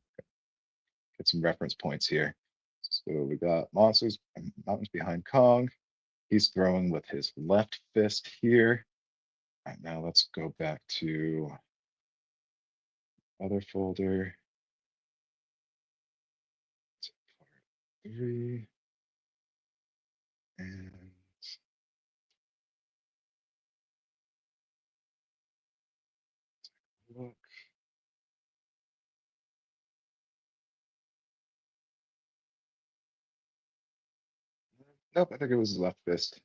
Get some reference points here. So we got monsters, mountains behind Kong. He's throwing with his left fist here. All right, now let's go back to other folder. Part 3. And look. Nope, I think it was his left fist.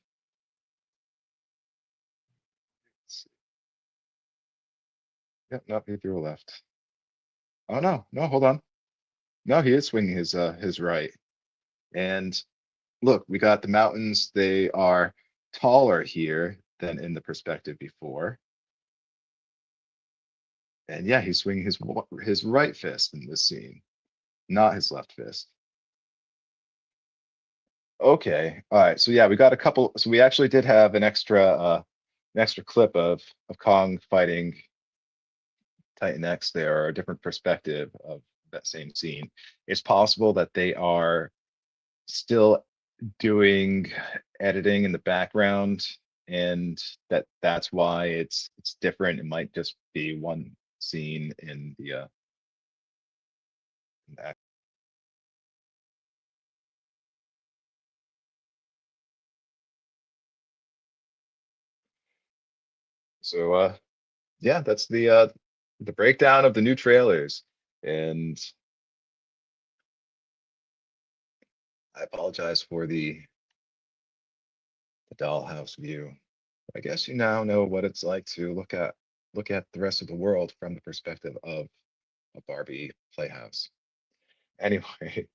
Let's see. Yep, nope, he threw a left. Oh no, no, hold on. No, he is swinging his right. And look, we got the mountains. They are taller here than in the perspective before. And yeah, he's swinging his right fist in this scene, not his left fist. Okay, all right. So yeah, we got a couple. So we actually did have an extra clip of Kong fighting Titan X there, or a different perspective of that same scene. It's possible that they are still doing editing in the background, and that's why it's different. It might just be one scene in the in that. So yeah, that's the breakdown of the new trailers. And I apologize for the dollhouse view. I guess you now know what it's like to look at the rest of the world from the perspective of a Barbie playhouse. Anyway,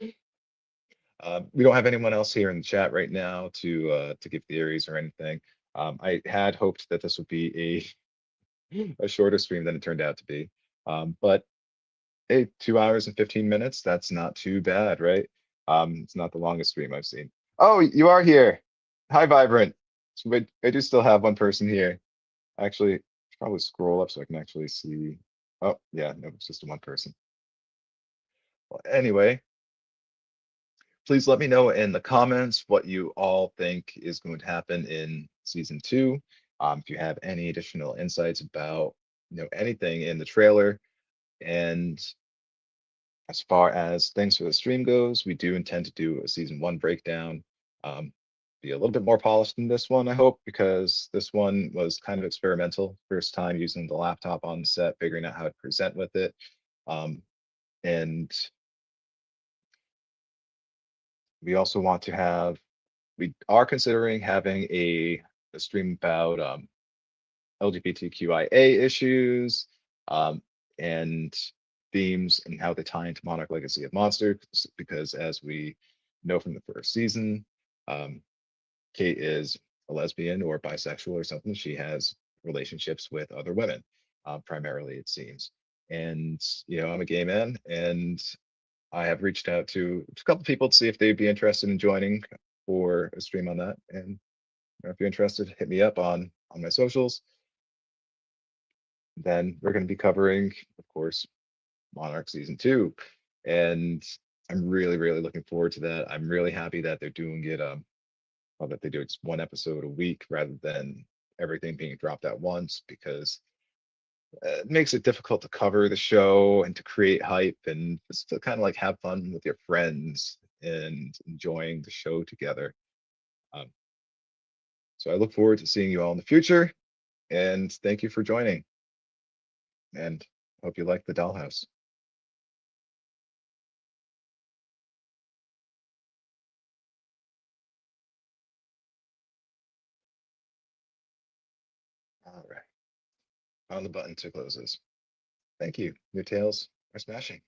we don't have anyone else here in the chat right now to give theories or anything. I had hoped that this would be a shorter stream than it turned out to be. But hey, 2 hours and 15 minutes, that's not too bad, right? It's not the longest stream I've seen. Oh, you are here. Hi, Vibrant. So I do still have one person here. Actually, should probably scroll up so I can actually see. Oh, yeah, no, it's just one person. Well, anyway, please let me know in the comments what you all think is going to happen in season 2. If you have any additional insights about, anything in the trailer. And as far as things for the stream goes, we do intend to do a season 1 breakdown. Be a little bit more polished than this one, I hope, because this one was kind of experimental. First time using the laptop on the set, figuring out how to present with it. And we also want to have, we are considering having a stream about LGBTQIA issues and themes and how they tie into Monarch Legacy of Monsters, because as we know from the first season, Kate is a lesbian or bisexual or something. She has relationships with other women, primarily it seems. And I'm a gay man, and I have reached out to a couple people to see if they'd be interested in joining for a stream on that. And if you're interested, hit me up on my socials. Then we're going to be covering, of course, Monarch season 2, and I'm really, really looking forward to that. I'm really happy that they're doing it. Well, that they do it's 1 episode a week rather than everything being dropped at once, because it makes it difficult to cover the show and to create hype and just to kind of like have fun with your friends and enjoying the show together. So I look forward to seeing you all in the future. And thank you for joining. And hope you like the dollhouse. All right. On the button to close this. Thank you. Your tails are smashing.